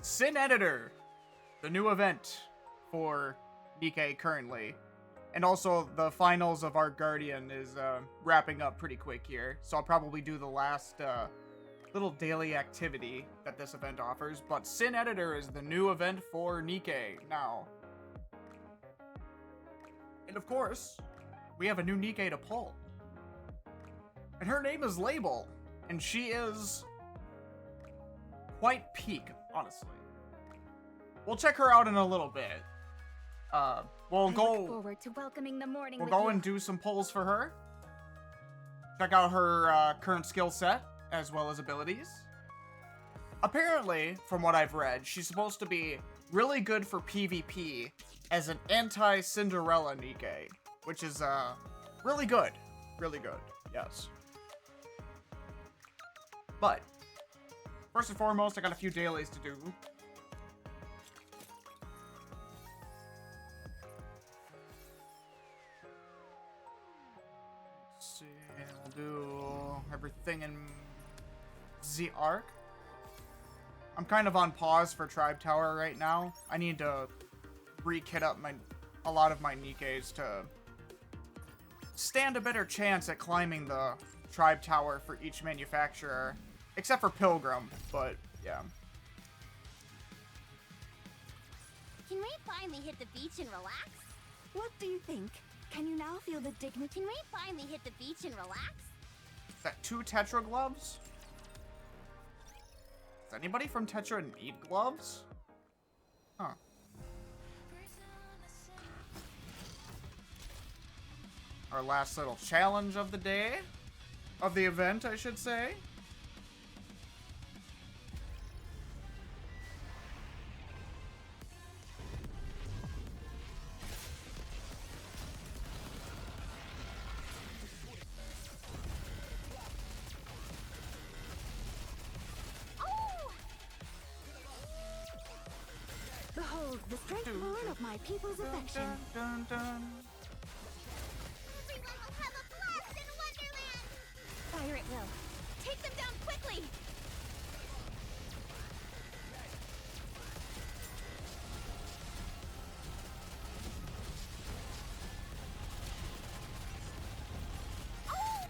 Sin Editor, the new event for NIKKE currently. And also, the finals of Art Guardian is wrapping up pretty quick here. So I'll probably do the last little daily activity that this event offers. But Sin Editor is the new event for NIKKE now. And of course, we have a new NIKKE to pull. And her name is Label. And she is quite peak, honestly. We'll check her out in a little bit. We'll go forward to welcoming the morning. We'll go and do some polls for her. Check out her current skill set as well as abilities. Apparently, from what I've read, she's supposed to be really good for PvP as an anti-Cinderella NIKKE, which is really good. Really good, yes. But first and foremost, I got a few dailies to do. Let's see, we'll do everything in the Arc. I'm kind of on pause for Tribe Tower right now. I need to re-kit up a lot of my NIKKEs to stand a better chance at climbing the Tribe Tower for each manufacturer. Except for Pilgrim, but yeah. Can we finally hit the beach and relax? What do you think? Can you now feel the dignity? Can we finally hit the beach and relax? Is that 2 Tetra gloves? Does anybody from Tetra need gloves? Huh. Our last little challenge of the day. Of the event, I should say. Behold the strength born of my people's affection. Dun, dun, dun. Everyone will have a blast in Wonderland! Fire it will. Take them down quickly!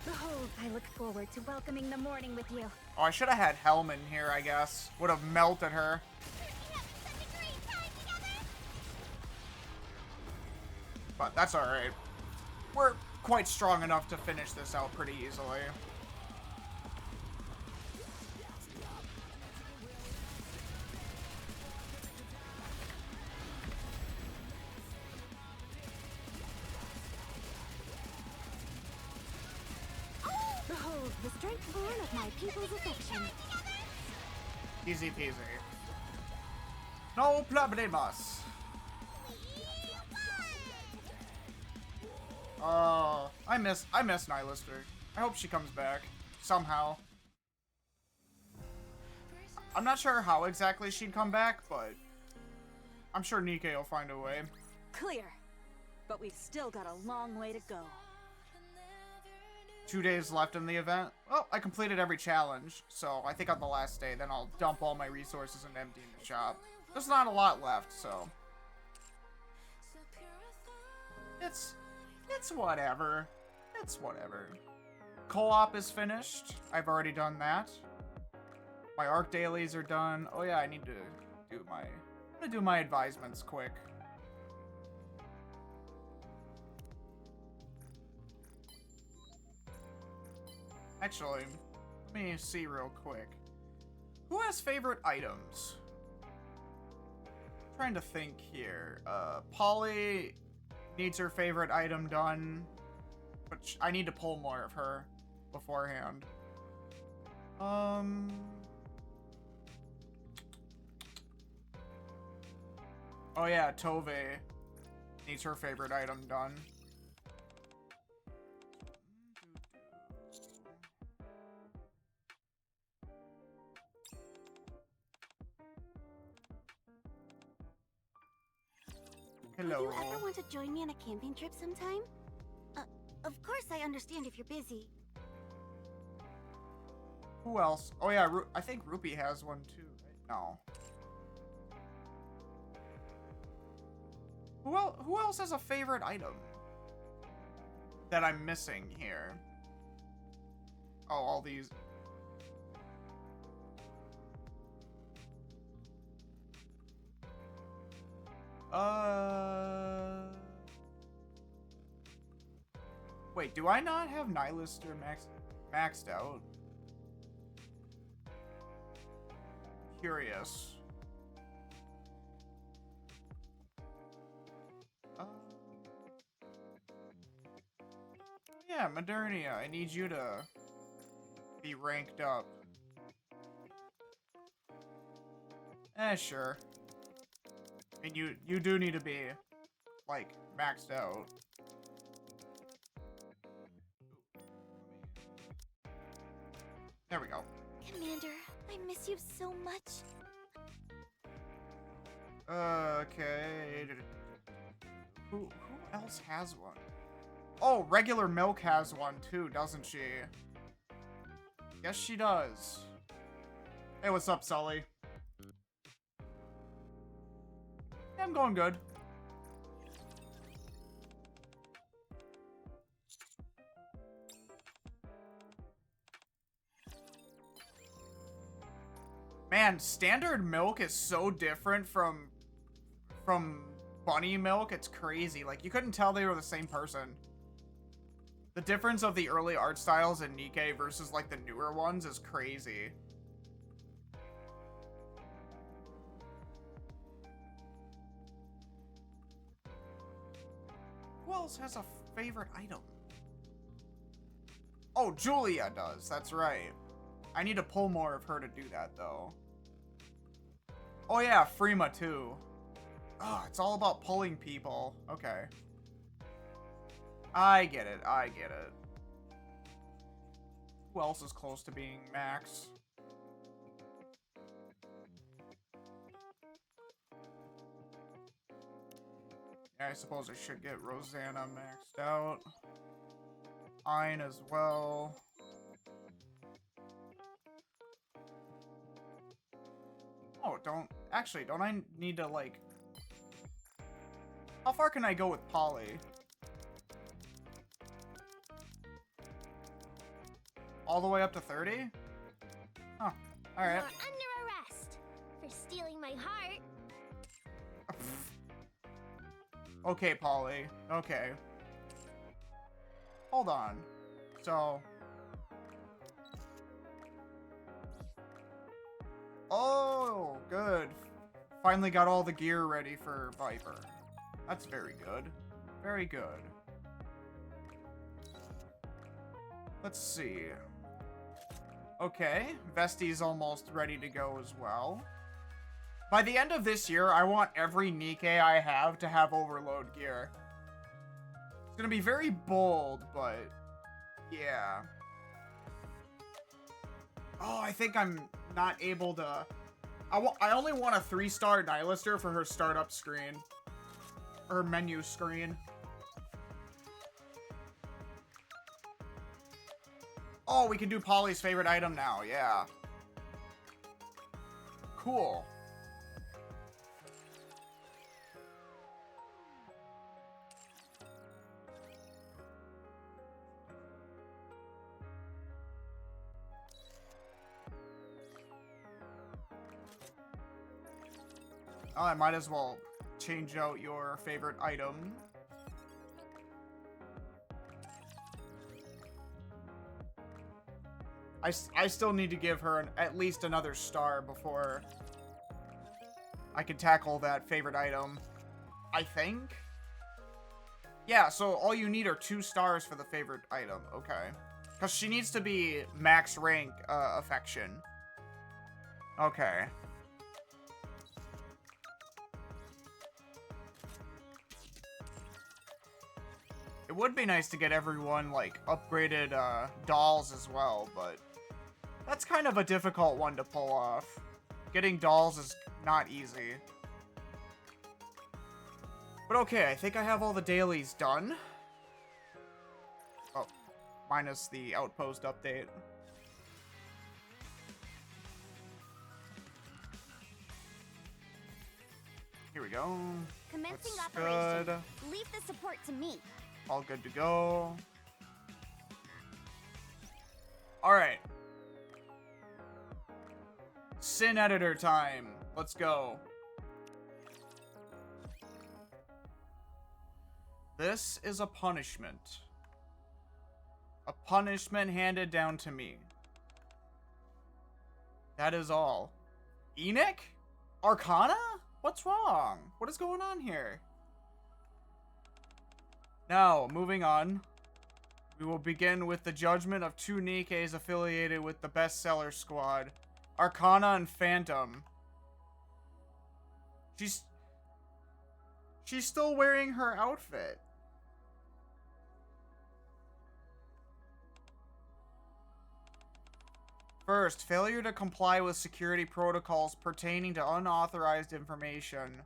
Behold, I look forward to welcoming the morning with you. Oh, I should have had Helm in here, I guess. Would have melted her. But that's alright. We're quite strong enough to finish this out pretty easily. Behold the strength born of my people's affection. Easy peasy. No problemos. I miss Nylister. I hope she comes back somehow. I'm not sure how exactly she'd come back, but I'm sure NIKKE will find a way. Clear. But we've still got a long way to go. 2 days left in the event. Well, I completed every challenge, so I think on the last day, then I'll dump all my resources and empty the shop. There's not a lot left, so it's whatever. It's whatever. Co-op is finished. I've already done that. My Arc dailies are done. Oh yeah, I need to do my... I'm gonna do my advisements quick. Actually, let me see real quick. Who has favorite items? Trying to think here. Polly needs her favorite item done, but I need to pull more of her beforehand. Oh yeah, Tove needs her favorite item done. Hello. Would you ever want to join me on a camping trip sometime? Of course I understand if you're busy. Who else? Oh yeah, I think Rupee has one too. Right? No. Who else has a favorite item that I'm missing here? Oh, all these. Wait, do I not have Nihilister maxed out? Curious. Yeah, Modernia, I need you to be ranked up. Sure. I mean, you do need to be, like, maxed out. There we go. Commander, I miss you so much. Okay. Who else has one? Oh, regular Milk has one too, doesn't she? Yes, she does. Hey, what's up, Sully? I'm going good. Man, standard milk is so different from bunny milk. It's crazy. Like, you couldn't tell they were the same person. The difference of the early art styles in Nikke versus, like, the newer ones is crazy. Who else has a favorite item? Oh, Julia does. That's right. I need to pull more of her to do that, though. Oh, yeah, Freema, too. Oh, it's all about pulling people. Okay. I get it. I get it. Who else is close to being max? Yeah, I suppose I should get Rosanna maxed out. Ein as well. Oh, don't I need to, like... How far can I go with Polly? All the way up to 30? Huh. Alright. You're under arrest for stealing my heart. Okay, Polly. Okay. Hold on. So... Oh, good. Finally got all the gear ready for Viper. That's very good. Very good. Let's see. Okay, Vesti's almost ready to go as well. By the end of this year, I want every Nikke I have to have overload gear. It's gonna be very bold, but yeah. Oh, I think I'm not able to... I only want a 3-star Nihilister for her startup screen. Her menu screen. Oh, we can do Polly's favorite item now, yeah. Cool. Oh, I might as well change out your favorite item. I still need to give her at least another star before I can tackle that favorite item. I think? Yeah, so all you need are 2 stars for the favorite item. Okay. Because she needs to be max rank affection. Okay. It would be nice to get everyone, like, upgraded dolls as well, but that's kind of a difficult one to pull off. Getting dolls is not easy. But okay, I think I have all the dailies done. Oh, minus the outpost update. Here we go. Commencing That's operation. good. Leave the support to me. All good to go. Alright. Sin editor time. Let's go. This is a punishment. A punishment handed down to me. That is all. Enoch? Arcana? What's wrong? What is going on here? Now, moving on. We will begin with the judgment of two Nikkes affiliated with the bestseller squad. Arcana and Phantom. She's still wearing her outfit. First, failure to comply with security protocols pertaining to unauthorized information.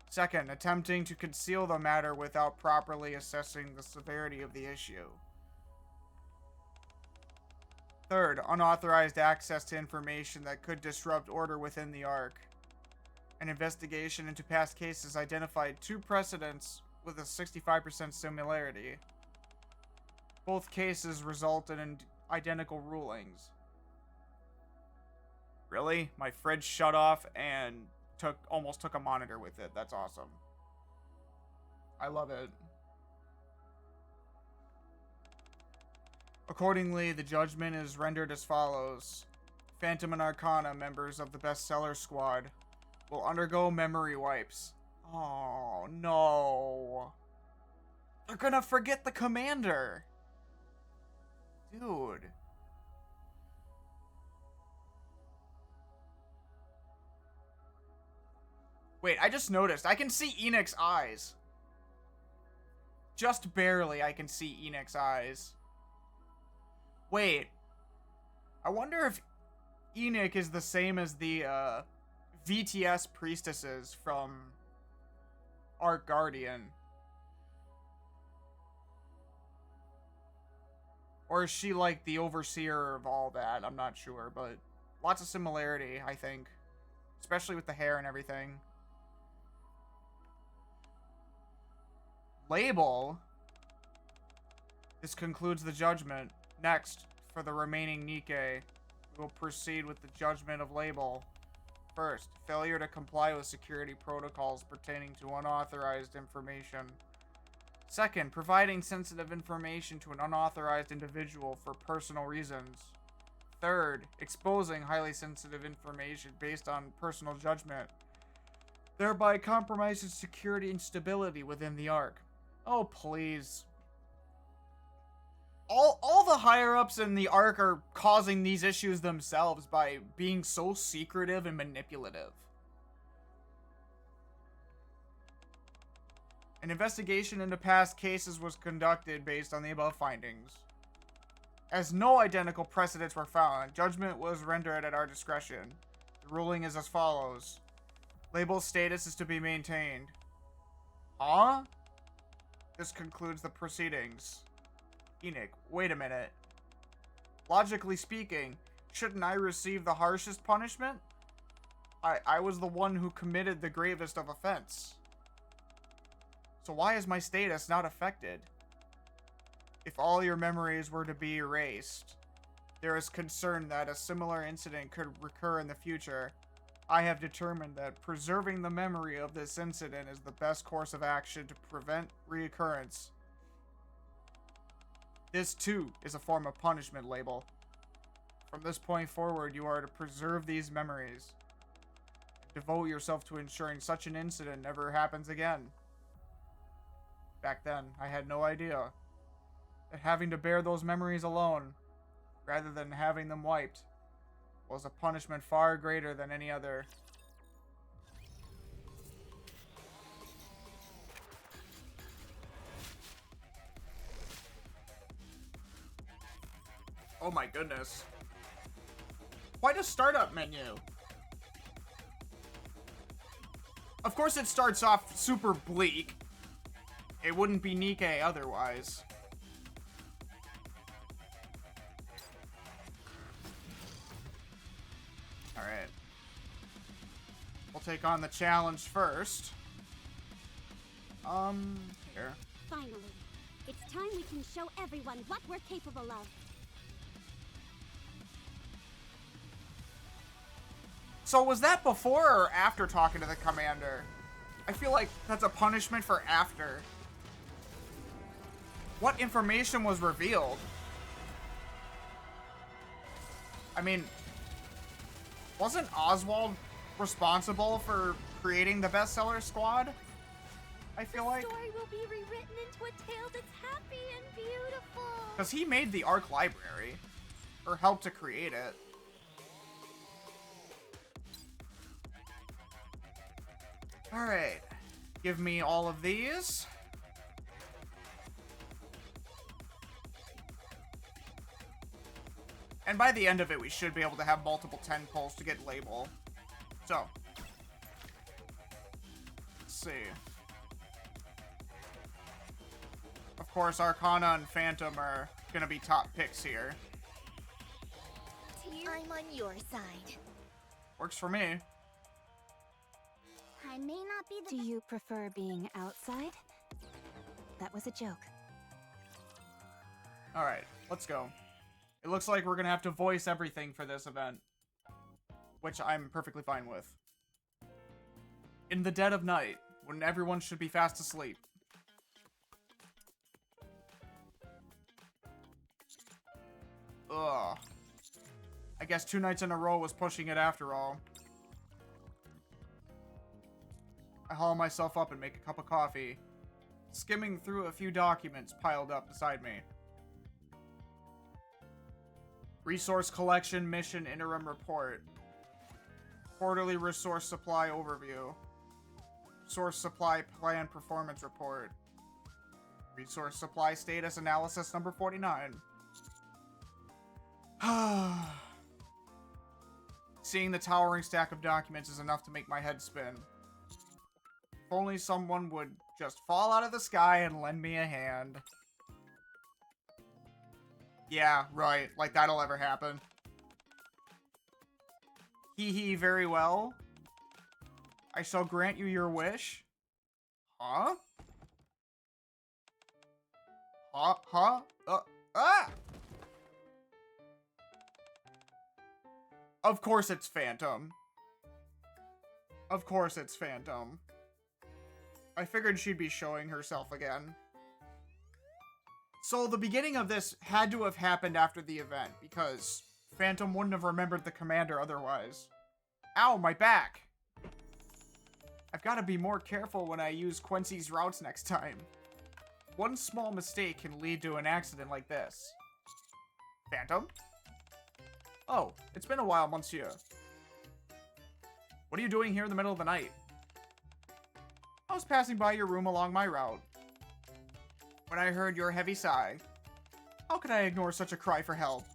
Second, attempting to conceal the matter without properly assessing the severity of the issue. Third, unauthorized access to information that could disrupt order within the Ark. An investigation into past cases identified two precedents with a 65% similarity. Both cases resulted in identical rulings. Really? My fridge shut off and almost took a monitor with it. That's awesome. I love it. Accordingly, the judgment is rendered as follows. Phantom and Arcana, members of the bestseller squad, will undergo memory wipes. Oh, no. They're gonna forget the commander. Dude. Wait, I just noticed. I can see Enoch's eyes. Just barely, I can see Enoch's eyes. Wait. I wonder if Enoch is the same as the VTS priestesses from Ark Guardian. Or is she like the overseer of all that? I'm not sure, but lots of similarity, I think. Especially with the hair and everything. Label. This concludes the judgment. Next, for the remaining Nikke, we will proceed with the judgment of Label. First, failure to comply with security protocols pertaining to unauthorized information. Second, providing sensitive information to an unauthorized individual for personal reasons. Third, exposing highly sensitive information based on personal judgment, thereby compromising security and stability within the Ark. Oh, please. All the higher-ups in the Ark are causing these issues themselves by being so secretive and manipulative. An investigation into past cases was conducted based on the above findings. As no identical precedents were found, judgment was rendered at our discretion. The ruling is as follows. Label's status is to be maintained. Huh? This concludes the proceedings. Enoch, wait a minute. Logically speaking, shouldn't I receive the harshest punishment? I was the one who committed the gravest of offense. So why is my status not affected? If all your memories were to be erased, there is concern that a similar incident could recur in the future. I have determined that preserving the memory of this incident is the best course of action to prevent reoccurrence. This, too, is a form of punishment, Label. From this point forward, you are to preserve these memories. Devote yourself to ensuring such an incident never happens again. Back then, I had no idea that having to bear those memories alone, rather than having them wiped, was a punishment far greater than any other. Oh my goodness. Quite a startup menu. Of course it starts off super bleak. It wouldn't be Nikke otherwise. Alright. We'll take on the challenge first. Here. Finally, it's time we can show everyone what we're capable of. So was that before or after talking to the commander? I feel like that's a punishment for after. What information was revealed? I mean, wasn't Oswald responsible for creating the bestseller squad? I feel like. The story will be rewritten into a tale that's happy and beautiful. Because he made the Ark Library. Or helped to create it. Alright. Give me all of these. And by the end of it, we should be able to have multiple 10 pulls to get label. So. Let's see. Of course, Arcana and Phantom are gonna be top picks here. I'm on your side. Works for me. I may not be the Do you prefer being outside? That was a joke. Alright, let's go. It looks like we're gonna have to voice everything for this event. Which I'm perfectly fine with. In the dead of night, when everyone should be fast asleep. Ugh. I guess 2 nights in a row was pushing it after all. I haul myself up and make a cup of coffee, skimming through a few documents piled up beside me. Resource Collection Mission Interim Report. Quarterly Resource Supply Overview. Source Supply Plan Performance Report. Resource Supply Status Analysis number 49. Seeing the towering stack of documents is enough to make my head spin. If only someone would just fall out of the sky and lend me a hand. Yeah, right. Like that'll ever happen. Hee hee, very well. I shall grant you your wish. Huh? Huh? Ah! Of course it's Phantom. Of course it's Phantom. I figured she'd be showing herself again. So the beginning of this had to have happened after the event, because Phantom wouldn't have remembered the commander otherwise. Ow, my back! I've got to be more careful when I use Quincy's routes next time. One small mistake can lead to an accident like this. Phantom? Oh, it's been a while, Monsieur. What are you doing here in the middle of the night? I was passing by your room along my route when I heard your heavy sigh. How could I ignore such a cry for help?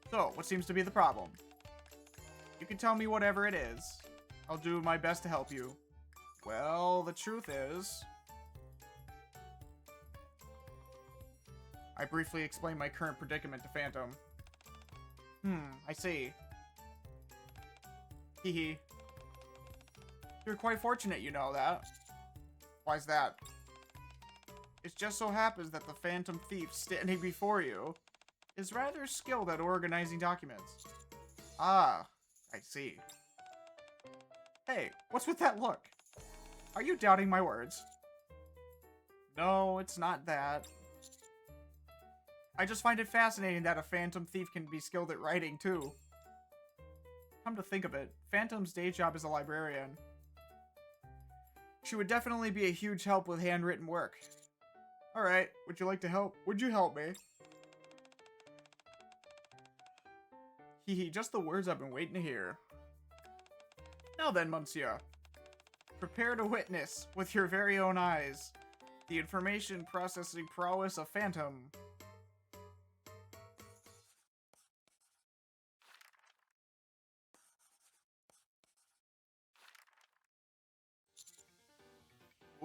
So, what seems to be the problem? You can tell me whatever it is. I'll do my best to help you. Well, the truth is... I briefly explained my current predicament to Phantom. I see. Hehe. You're quite fortunate, you know that. Why's that? It just so happens that the Phantom Thief standing before you is rather skilled at organizing documents. Ah, I see. Hey, what's with that look? Are you doubting my words? No, it's not that. I just find it fascinating that a Phantom Thief can be skilled at writing, too. Come to think of it, Phantom's day job is a librarian. She would definitely be a huge help with handwritten work. Alright, would you like to help? Would you help me? Hehe, just the words I've been waiting to hear. Now then, Monsieur. Prepare to witness, with your very own eyes, the information processing prowess of Phantom.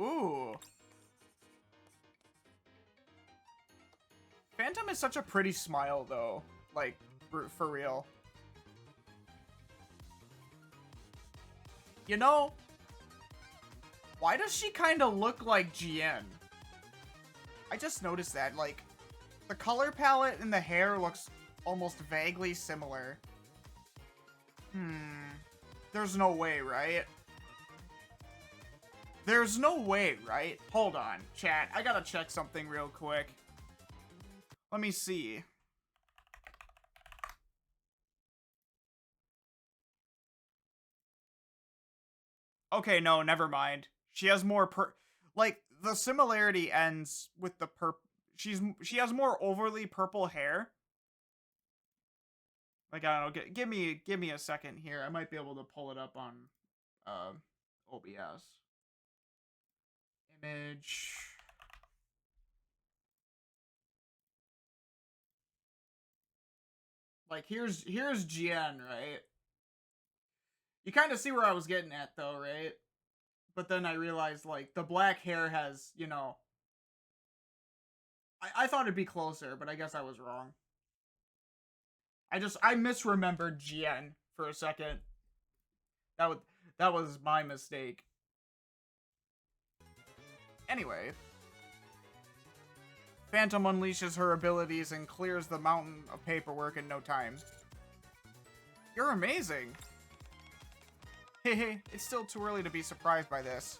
Ooh. Phantom is such a pretty smile, though. Like, for real. You know, Why does she kind of look like Jien? I just noticed that, like, the color palette and the hair looks almost vaguely similar. There's no way, right? There's no way, right? Hold on, chat. I gotta check something real quick. Let me see. Okay, no, never mind. She has more like, the similarity ends with the she has more overly purple hair. Like, I don't know, give me a second here. I might be able to pull it up on OBS. Image. Like, here's Jian, right? You kind of see where I was getting at, though, right? But then I realized, like, the black hair has, you know... I thought it'd be closer, but I guess I was wrong. I misremembered Jian for a second. That was my mistake. Anyway. Phantom unleashes her abilities and clears the mountain of paperwork in no time. You're amazing. Hehe, it's still too early to be surprised by this.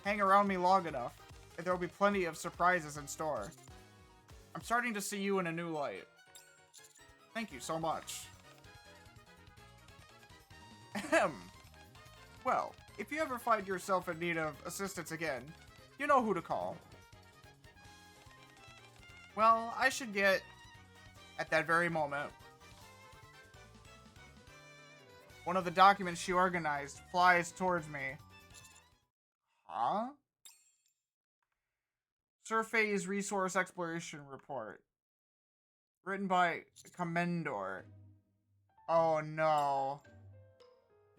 Hang around me long enough, and there will be plenty of surprises in store. I'm starting to see you in a new light. Thank you so much. Ahem. Well, if you ever find yourself in need of assistance again, you know who to call. Well, I should get at that very moment. One of the documents she organized flies towards me. Huh? Surface Resource Exploration Report. Written by Commendor. Oh no.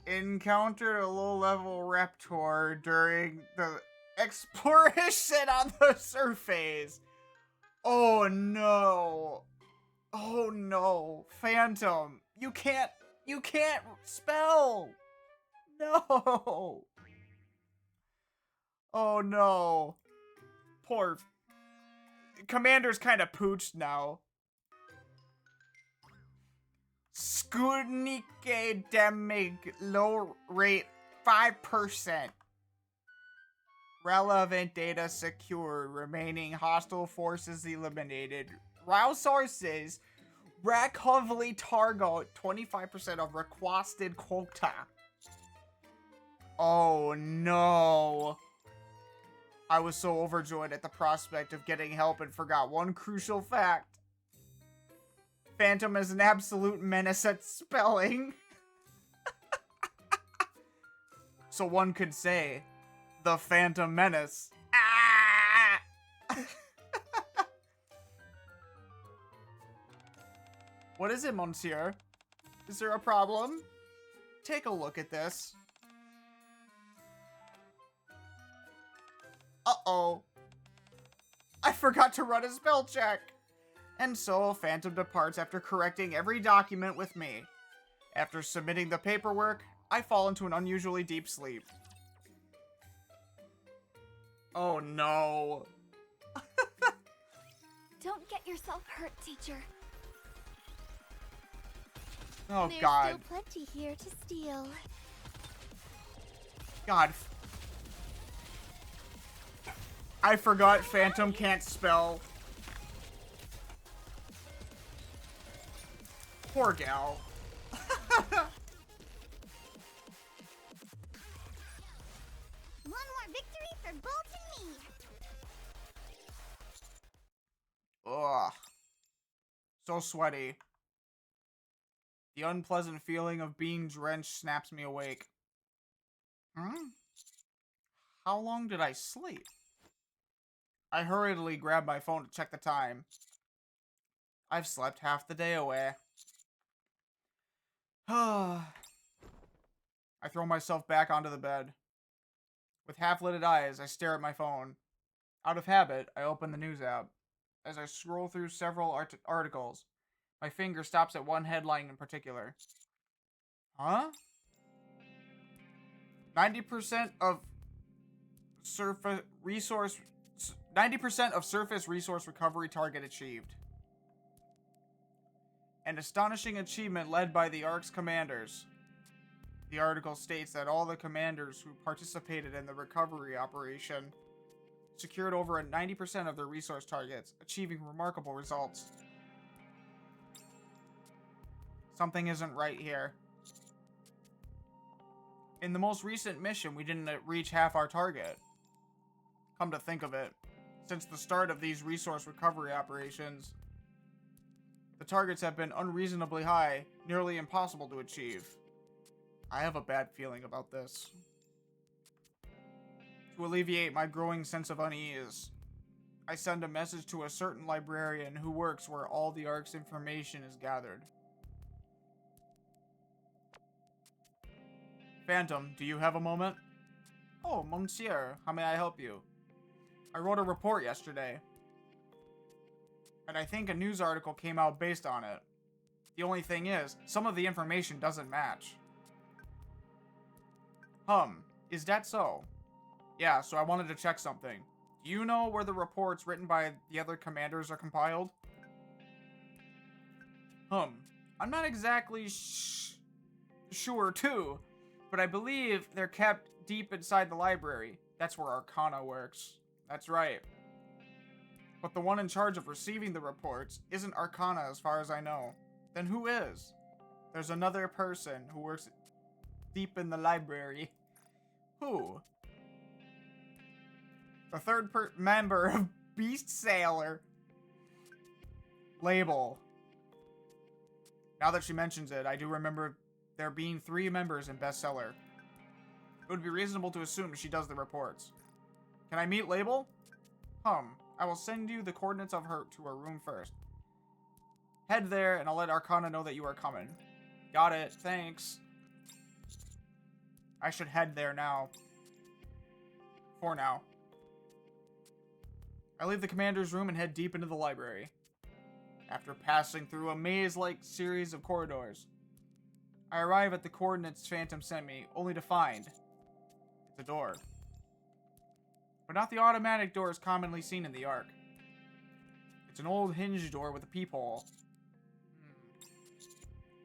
Encountered a low-level raptor during the exploration on the surface. Oh no. Oh no. Phantom. You can't spell. No. Oh no. Poor Commander's kind of pooched now. Skudnike Demig low rate 5%. Relevant data secured. Remaining hostile forces eliminated. Rouse sources. Rakovly target 25% of requested quota. Oh no. I was so overjoyed at the prospect of getting help and forgot one crucial fact. Phantom is an absolute menace at spelling. So one could say, the Phantom Menace. Ah! What is it, monsieur? Is there a problem? Take a look at this. Uh-oh. I forgot to run a spell check. And so, Phantom departs after correcting every document with me. After submitting the paperwork, I fall into an unusually deep sleep. Oh no. Don't get yourself hurt, teacher. Oh There's god. still plenty here to steal. God. I forgot Phantom can't spell. Poor gal. One more victory for Bolt and me. Ugh. So sweaty. The unpleasant feeling of being drenched snaps me awake. How long did I sleep? I hurriedly grab my phone to check the time. I've slept half the day away. I throw myself back onto the bed. With half-lidded eyes, I stare at my phone. Out of habit, I open the news app. As I scroll through several articles, my finger stops at one headline in particular. Huh? 90% of surface resource 90% of surface resource recovery target achieved. An astonishing achievement led by the ARC's commanders. The article states that all the commanders who participated in the recovery operation secured over 90% of their resource targets, achieving remarkable results. Something isn't right here. In the most recent mission, we didn't reach half our target. Come to think of it, since the start of these resource recovery operations, the targets have been unreasonably high, nearly impossible to achieve. I have a bad feeling about this. To alleviate my growing sense of unease, I send a message to a certain librarian who works where all the ARC's information is gathered. Phantom, do you have a moment? Oh, monsieur, how may I help you? I wrote a report yesterday, and I think a news article came out based on it. The only thing is, some of the information doesn't match. Is that so? Yeah, so I wanted to check something. Do you know where the reports written by the other commanders are compiled? I'm not exactly sure too, but I believe they're kept deep inside the library. That's where Arcana works. That's right. But the one in charge of receiving the reports isn't Arcana as far as I know. Then who is? There's another person who works deep in the library. Who? The third member of Beast Sailor. Label. Now that she mentions it, I do remember there being 3 members in Bestseller. It would be reasonable to assume she does the reports. Can I meet Label? I will send you the coordinates of her to her room first. Head there, and I'll let Arcana know that you are coming. Got it, thanks. I should head there now. For now. I leave the commander's room and head deep into the library. After passing through a maze-like series of corridors, I arrive at the coordinates Phantom sent me, only to find it's a door. But not the automatic doors commonly seen in the Ark. It's an old hinged door with a peephole.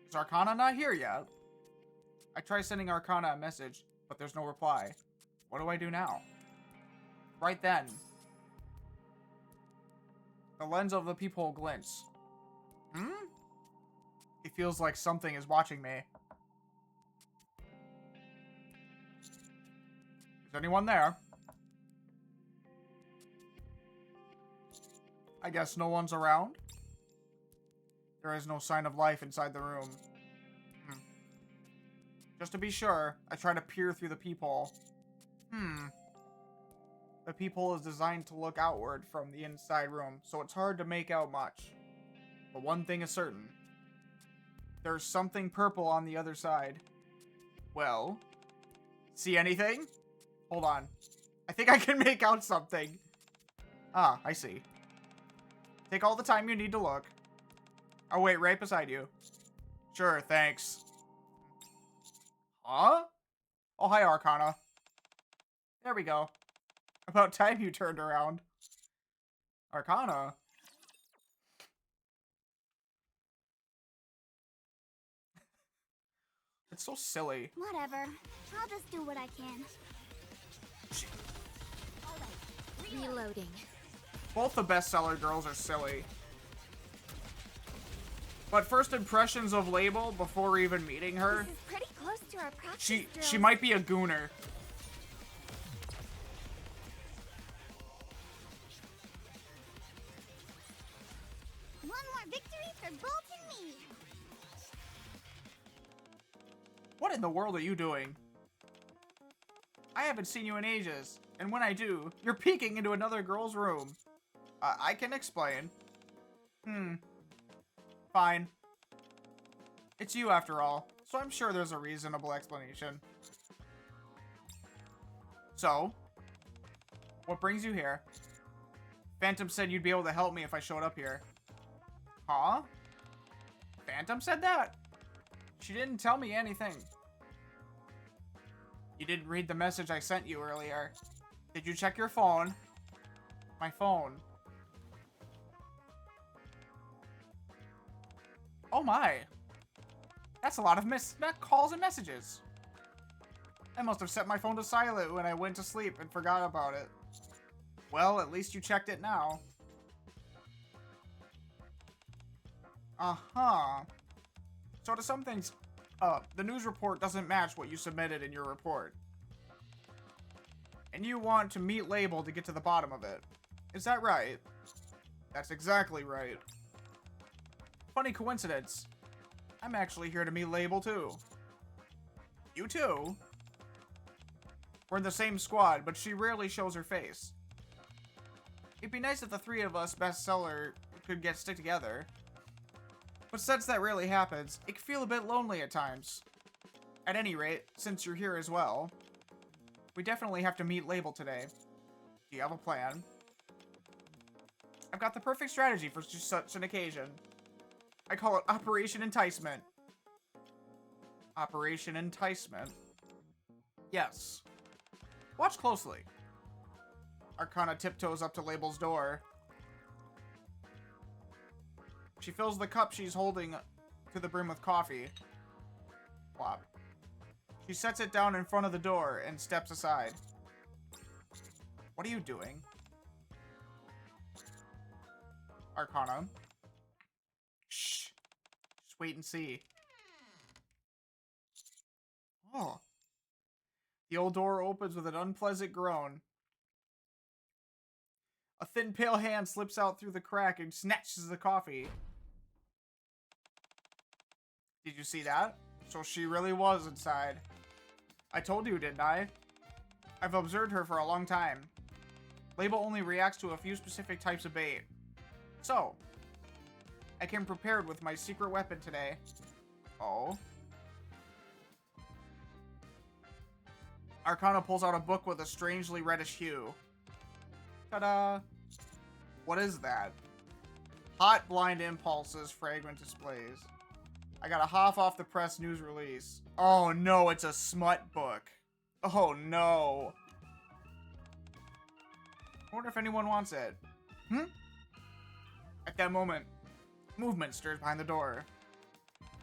Is Arcana not here yet? I try sending Arcana a message, but there's no reply. What do I do now? Right then, the lens of the peephole glints. It feels like something is watching me. Is anyone there? I guess no one's around. There is no sign of life inside the room. Just to be sure, I try to peer through the peephole. The peephole is designed to look outward from the inside room, so it's hard to make out much. But one thing is certain. There's something purple on the other side. Well, see anything? Hold on. I think I can make out something. Ah, I see. Take all the time you need to look. Oh wait, right beside you. Sure, thanks. Huh? Oh, hi, Arcana. There we go. About time you turned around. Arcana? It's so silly. Whatever. I'll just do what I can. Reloading. Both the bestseller girls are silly. But first impressions of Label before even meeting her, This is pretty close to our practice she drills. might be a gooner. One more victory for Bolt and me. What in the world are you doing? I haven't seen you in ages, and when I do, you're peeking into another girl's room. I can explain. Fine. It's you after all, so I'm sure there's a reasonable explanation. So, what brings you here? Phantom said you'd be able to help me if I showed up here. Huh? Phantom said that? She didn't tell me anything. You didn't read the message I sent you earlier. Did you check your phone? My phone. Oh my. That's a lot of missed calls and messages. I must have set my phone to silent when I went to sleep and forgot about it. Well, at least you checked it now. Uh-huh. So to sum things up, the news report doesn't match what you submitted in your report. And you want to meet Label to get to the bottom of it. Is that right? That's exactly right. Funny coincidence. I'm actually here to meet Label too. You too? We're in the same squad, but she rarely shows her face. It'd be nice if the three of us bestseller could stick together. But since that rarely happens, it can feel a bit lonely at times. At any rate, since you're here as well, we definitely have to meet Label today. Do you have a plan? I've got the perfect strategy for such an occasion. I call it Operation Enticement. Operation Enticement? Yes. Watch closely. Arcana tiptoes up to Label's door. She fills the cup she's holding to the brim with coffee. Plop. She sets it down in front of the door and steps aside. What are you doing? Arcana. Shh. Just wait and see. Oh. The old door opens with an unpleasant groan. A thin, pale hand slips out through the crack and snatches the coffee. Did you see that? So she really was inside. I told you, didn't I? I've observed her for a long time. Label only reacts to a few specific types of bait. So, I came prepared with my secret weapon today. Oh. Arcana pulls out a book with a strangely reddish hue. Ta-da! What is that? Hot Blind Impulses Fragment Displays. I got a half off the press news release. Oh no, it's a smut book. Oh no. I wonder if anyone wants it. At that moment, movement stirs behind the door.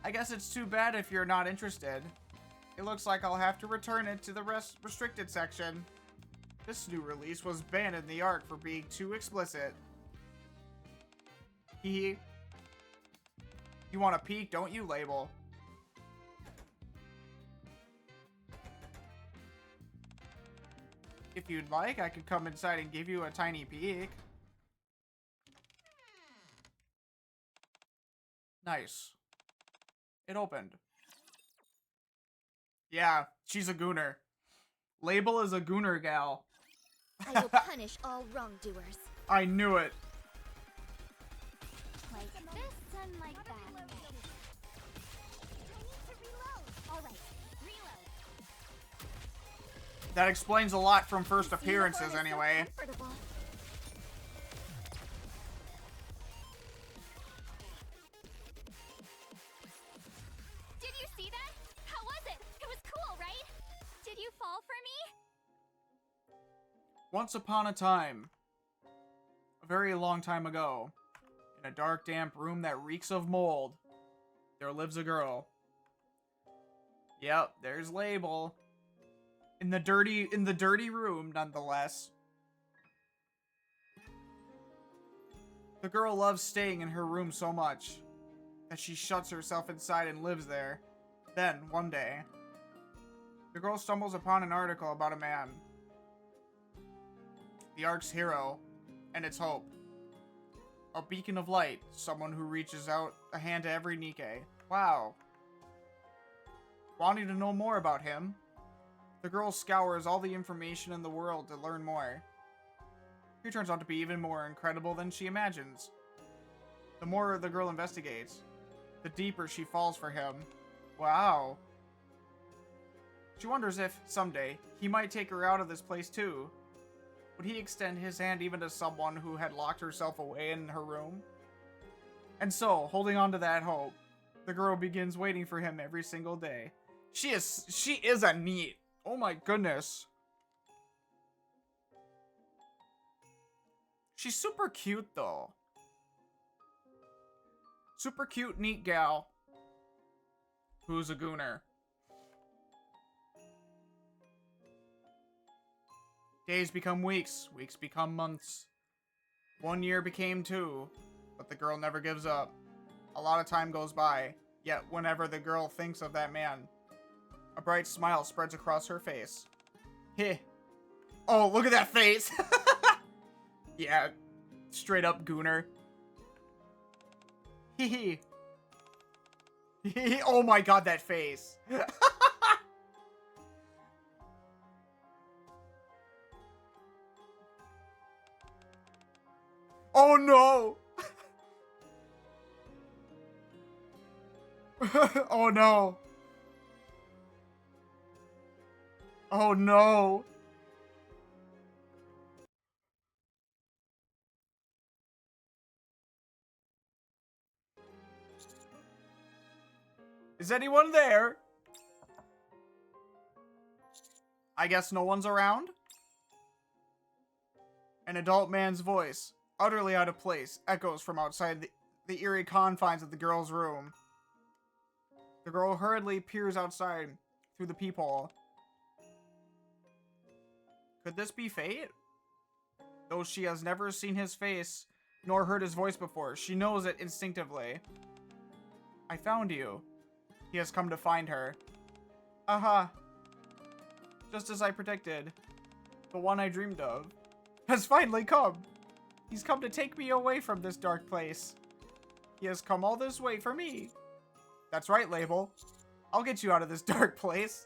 I guess it's too bad if you're not interested. It looks like I'll have to return it to the restricted section. This new release was banned in the ARC for being too explicit. Hee. You want a peek, don't you, Label? If you'd like, I could come inside and give you a tiny peek. Nice. It opened. Yeah, she's a gooner. Label is a gooner gal. I will punish all wrongdoers. I knew it. Like this and like that. I need to reload. All right, reload. That explains a lot from first appearances, anyway. Did you see that? How was it? It was cool, right? Did you fall for me? Once upon a time, a very long time ago, in a dark, damp room that reeks of mold, there lives a girl. Yep, there's Label. In the dirty room, nonetheless. The girl loves staying in her room so much that she shuts herself inside and lives there. Then, one day, the girl stumbles upon an article about a man. The ARC's hero, and its hope. A beacon of light, someone who reaches out a hand to every Nikke. Wow. Wanting to know more about him, the girl scours all the information in the world to learn more. He turns out to be even more incredible than she imagines. The more the girl investigates, the deeper she falls for him. Wow. She wonders if, someday, he might take her out of this place too. Would he extend his hand even to someone who had locked herself away in her room? And so, holding on to that hope, the girl begins waiting for him every single day. She is a neat. Oh my goodness. She's super cute, though. Super cute, neat gal. Who's a gooner. Days become weeks. Weeks become months. 1 year became 2. But the girl never gives up. A lot of time goes by. Yet whenever the girl thinks of that man, a bright smile spreads across her face. Heh. Oh, look at that face. Yeah. Straight up gooner. Hee hee. Oh my god, that face. Oh no. Oh no. Oh no. Is anyone there? I guess no one's around? An adult man's voice, utterly out of place, echoes from outside the eerie confines of the girl's room. The girl hurriedly peers outside through the peephole. Could this be fate? Though she has never seen his face, nor heard his voice before, she knows it instinctively. I found you. He has come to find her. Aha. Just as I predicted. The one I dreamed of has finally come. He's come to take me away from this dark place. He has come all this way for me. That's right, Label. I'll get you out of this dark place.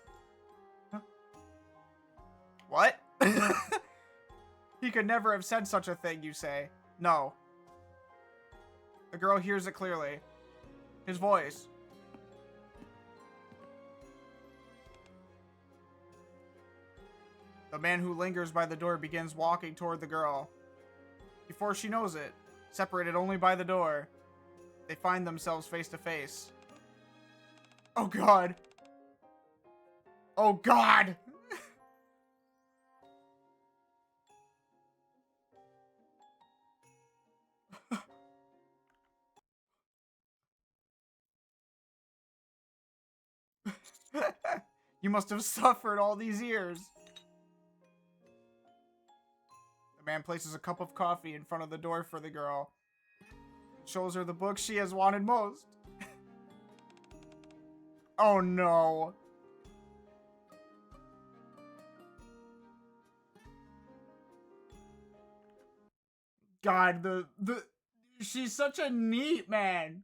Huh? What? He could never have said such a thing, you say. No. The girl hears it clearly. His voice. The man who lingers by the door begins walking toward the girl. Before she knows it, separated only by the door, they find themselves face to face. Oh god. Oh god! You must have suffered all these years. The man places a cup of coffee in front of the door for the girl. Shows her the book she has wanted most. Oh no. God, she's such a neat man.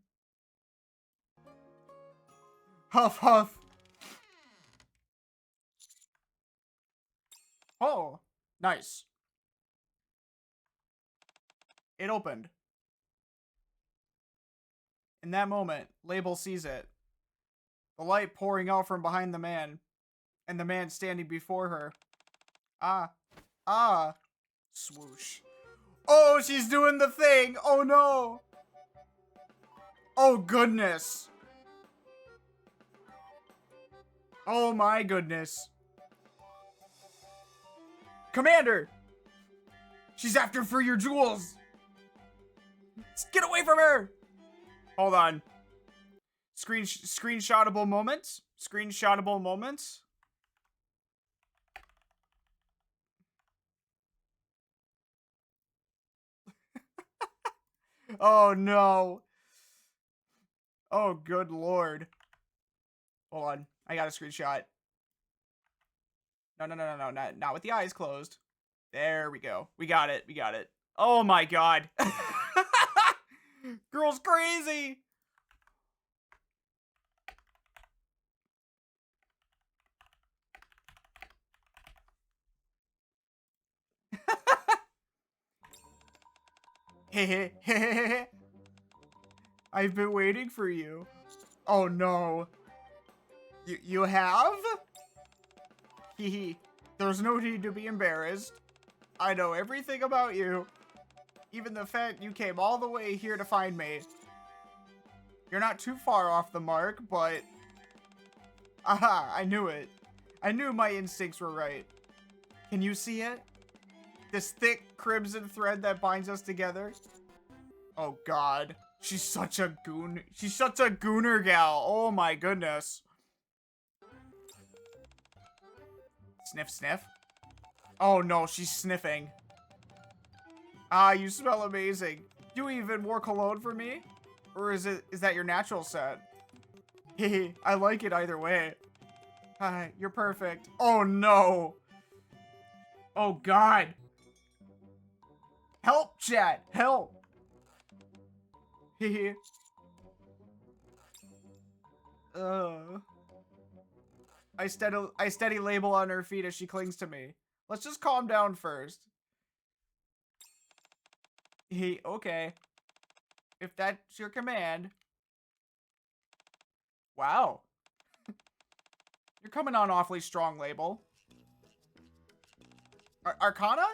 Huff huff. Oh, nice. It opened. In that moment, Label sees it. The light pouring out from behind the man, and the man standing before her. Ah. Swoosh. Oh, she's doing the thing. Oh no. Oh goodness. Oh my goodness. Commander! She's after for your jewels! Get away from her! Hold on. Screenshotable moments? Screenshotable moments? Oh no. Oh good lord. Hold on. I got a screenshot. No, not with the eyes closed. There we go. We got it. Oh my god. Girl's crazy. I've been waiting for you. Oh no. You have? Hehe. There's no need to be embarrassed. I know everything about you. Even the fact you came all the way here to find me. You're not too far off the mark, but... Aha, I knew it. I knew my instincts were right. Can you see it? This thick crimson thread that binds us together. Oh god. She's such a goon. She's such a gooner gal. Oh my goodness. Sniff, sniff. Oh no, she's sniffing. Ah, you smell amazing. You even wore cologne for me? Or is that your natural scent? Hehe, I like it either way. Hi, you're perfect. Oh no. Oh god. Help, chat. Help. Hehe. I steady label on her feet as she clings to me. Let's just calm down first. Okay. If that's your command. Wow. You're coming on awfully strong, Label. Arcana?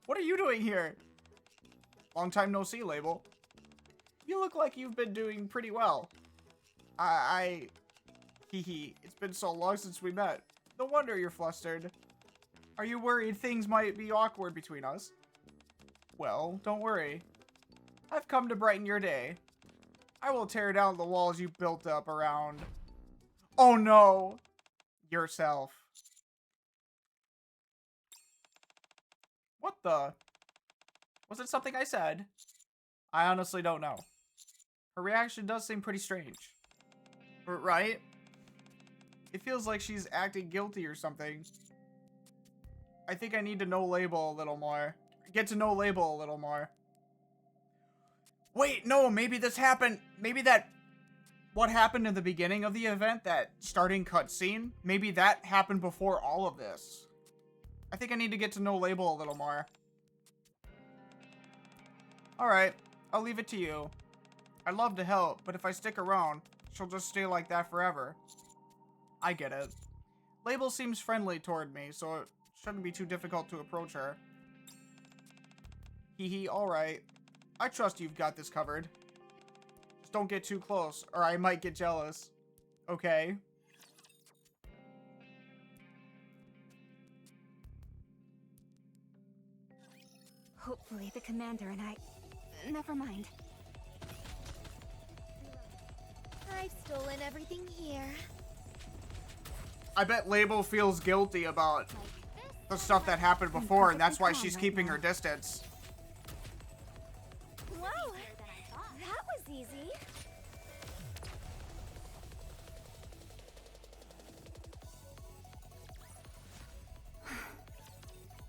What are you doing here? Long time no see, Label. You look like you've been doing pretty well. It's been so long since we met. No wonder you're flustered. Are you worried things might be awkward between us? Well, don't worry. I've come to brighten your day. I will tear down the walls you built up around... Oh no! Yourself. What the? Was it something I said? I honestly don't know. Her reaction does seem pretty strange. Right? It feels like she's acting guilty or something. I think I need to know Label a little more. Get to know Label a little more. Wait, no, maybe this happened. Maybe what happened in the beginning of the event, that starting cutscene, maybe that happened before all of this. I think I need to get to know Label a little more. Alright, I'll leave it to you. I'd love to help, but if I stick around, she'll just stay like that forever. I get it. Label seems friendly toward me, so it shouldn't be too difficult to approach her. Hee, alright. I trust you've got this covered. Just don't get too close, or I might get jealous. Okay? Hopefully the commander and I... Never mind. I've stolen everything here. I bet Label feels guilty about the stuff that happened before, and that's why she's keeping her distance. Wow, that was easy.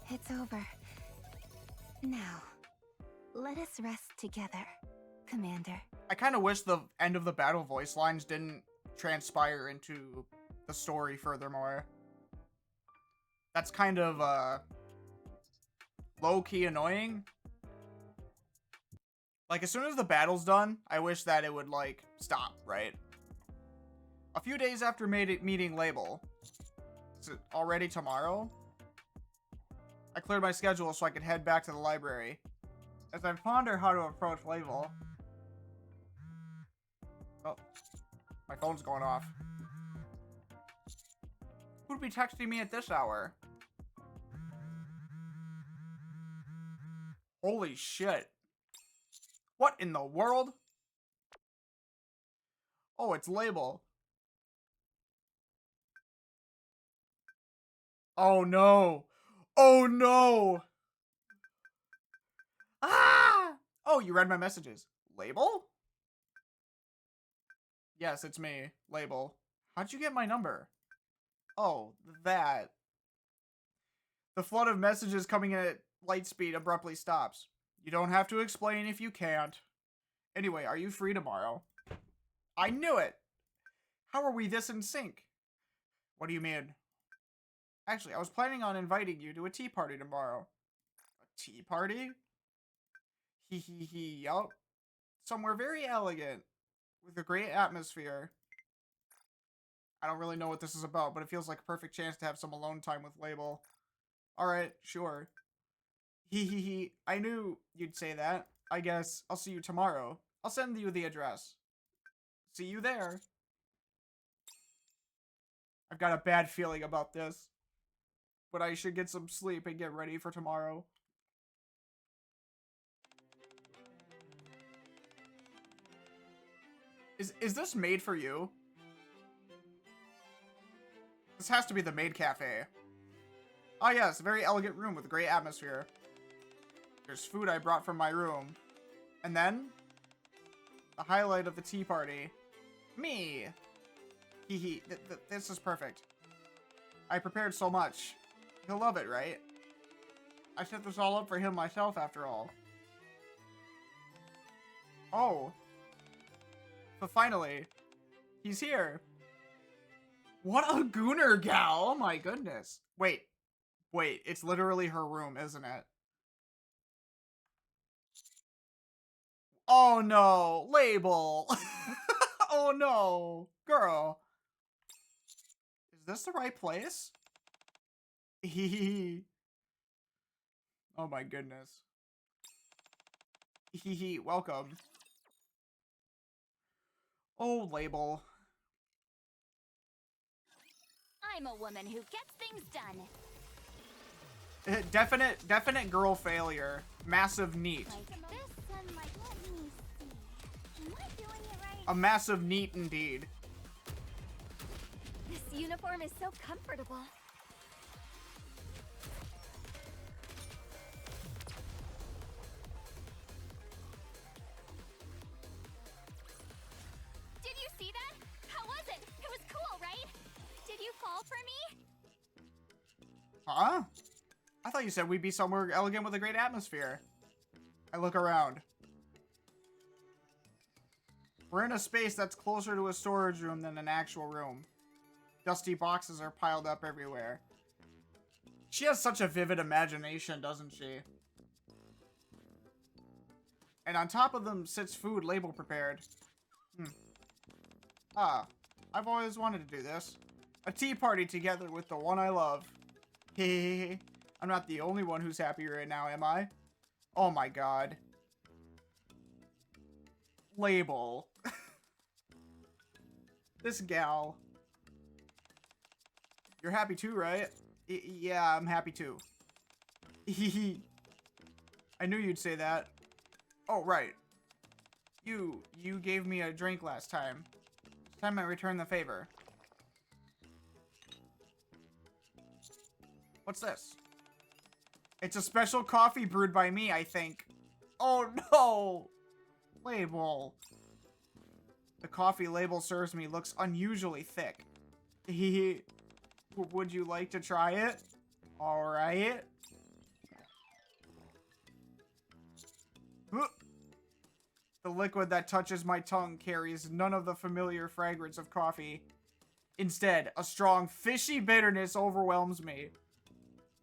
It's over. Now, let us rest together, Commander. I kind of wish the end of the battle voice lines didn't transpire into the story furthermore. That's kind of, low-key annoying. Like, as soon as the battle's done, I wish that it would, like, stop, right? A few days after meeting Label. Is it already tomorrow? I cleared my schedule so I could head back to the library. As I ponder how to approach Label... Oh. My phone's going off. Who'd be texting me at this hour? Holy shit. What in the world? Oh, it's Label. Oh no. Oh no. Ah! Oh, you read my messages. Label? Yes, it's me. Label. How'd you get my number? Oh, that. The flood of messages coming in at light speed abruptly stops. You don't have to explain if you can't. Anyway, are you free tomorrow? I knew it! How are we this in sync? What do you mean? Actually, I was planning on inviting you to a tea party tomorrow. A tea party? Yup. Somewhere very elegant, with a great atmosphere. I don't really know what this is about, but it feels like a perfect chance to have some alone time with Label. Alright, sure. I knew you'd say that. I guess I'll see you tomorrow. I'll send you the address. See you there. I've got a bad feeling about this. but I should get some sleep and get ready for tomorrow. Is this made for you? This has to be the maid cafe. Oh yes, a very elegant room with a great atmosphere. There's food I brought from my room. And then, the highlight of the tea party. Me! Hee this is perfect. I prepared so much. He'll love it, right? I set this all up for him myself, after all. Oh. But finally, he's here. What a gooner gal! Oh my goodness. Wait, it's literally her room, isn't it? Oh no, label. Oh no, girl. Is this the right place? Hee. Oh my goodness. Hee, welcome. Oh, label. I'm a woman who gets things done. Definite girl failure. Massive neat. Like this and like, let me see. Am I doing it right? A massive neat indeed. This uniform is so comfortable. Did you see that? How was it? It was cool, right? Did you fall for me? Huh? I thought you said we'd be somewhere elegant with a great atmosphere. I look around. We're in a space that's closer to a storage room than an actual room. Dusty boxes are piled up everywhere. She has such a vivid imagination, doesn't she? And on top of them sits food label prepared. I've always wanted to do this. A tea party together with the one I love. Hehehe. I'm not the only one who's happy right now, am I? Oh my god. Label. This gal. You're happy too, right? Yeah, I'm happy too. I knew you'd say that. Oh, right. You gave me a drink last time. This time I return the favor. What's this? It's a special coffee brewed by me, I think. Oh no! Label. The coffee label serves me looks unusually thick. Would you like to try it? Alright. The liquid that touches my tongue carries none of the familiar fragrance of coffee. Instead, a strong, fishy bitterness overwhelms me.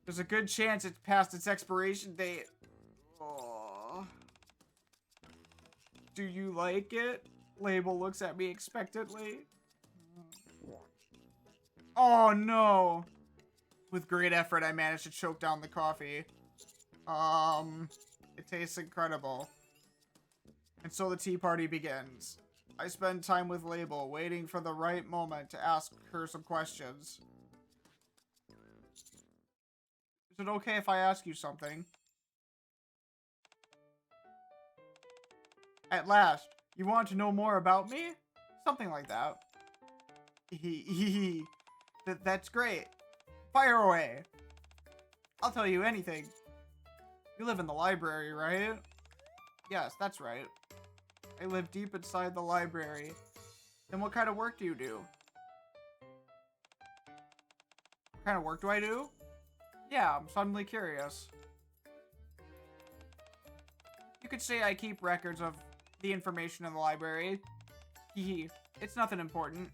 There's a good chance it's past its expiration date. Oh. Do you like it? Label looks at me expectantly. Oh no! With great effort, I managed to choke down the coffee. It tastes incredible. And so the tea party begins. I spend time with Label, waiting for the right moment to ask her some questions. Is it okay if I ask you something? At last, you want to know more about me? Something like that. That's great. Fire away. I'll tell you anything. You live in the library, right? Yes, that's right. I live deep inside the library. Then what kind of work do you do? What kind of work do I do? Yeah, I'm suddenly curious. You could say I keep records of the information in the library. Hehe, it's nothing important.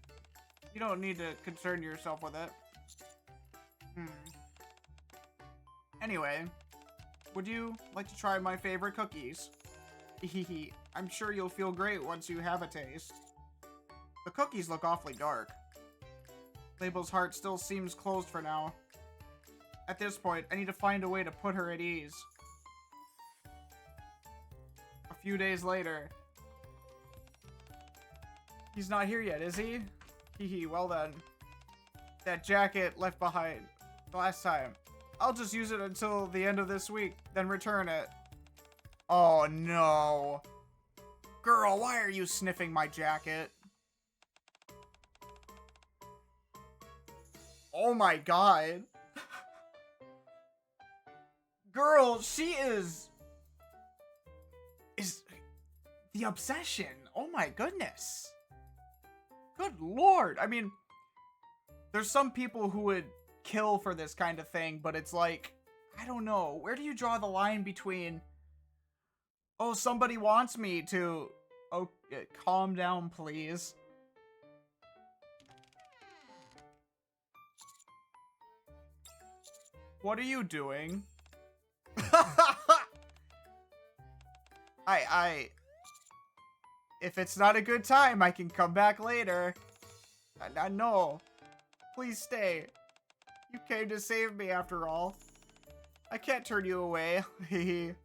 You don't need to concern yourself with it. Anyway, would you like to try my favorite cookies? Hehe, I'm sure you'll feel great once you have a taste. The cookies look awfully dark. Label's heart still seems closed for now. At this point, I need to find a way to put her at ease. A few days later. He's not here yet, is he? Hehe, well then. That jacket left behind. Last time. I'll just use it until the end of this week, then return it. Oh no. Girl, why are you sniffing my jacket? Oh my god. Girl, she is the obsession. Oh my goodness. Good lord. I mean, there's some people who would kill for this kind of thing, but it's like, I don't know. Where do you draw the line between, oh, somebody wants me to, oh, calm down, please. What are you doing? If it's not a good time, I can come back later. No. Please stay. You came to save me after all. I can't turn you away. A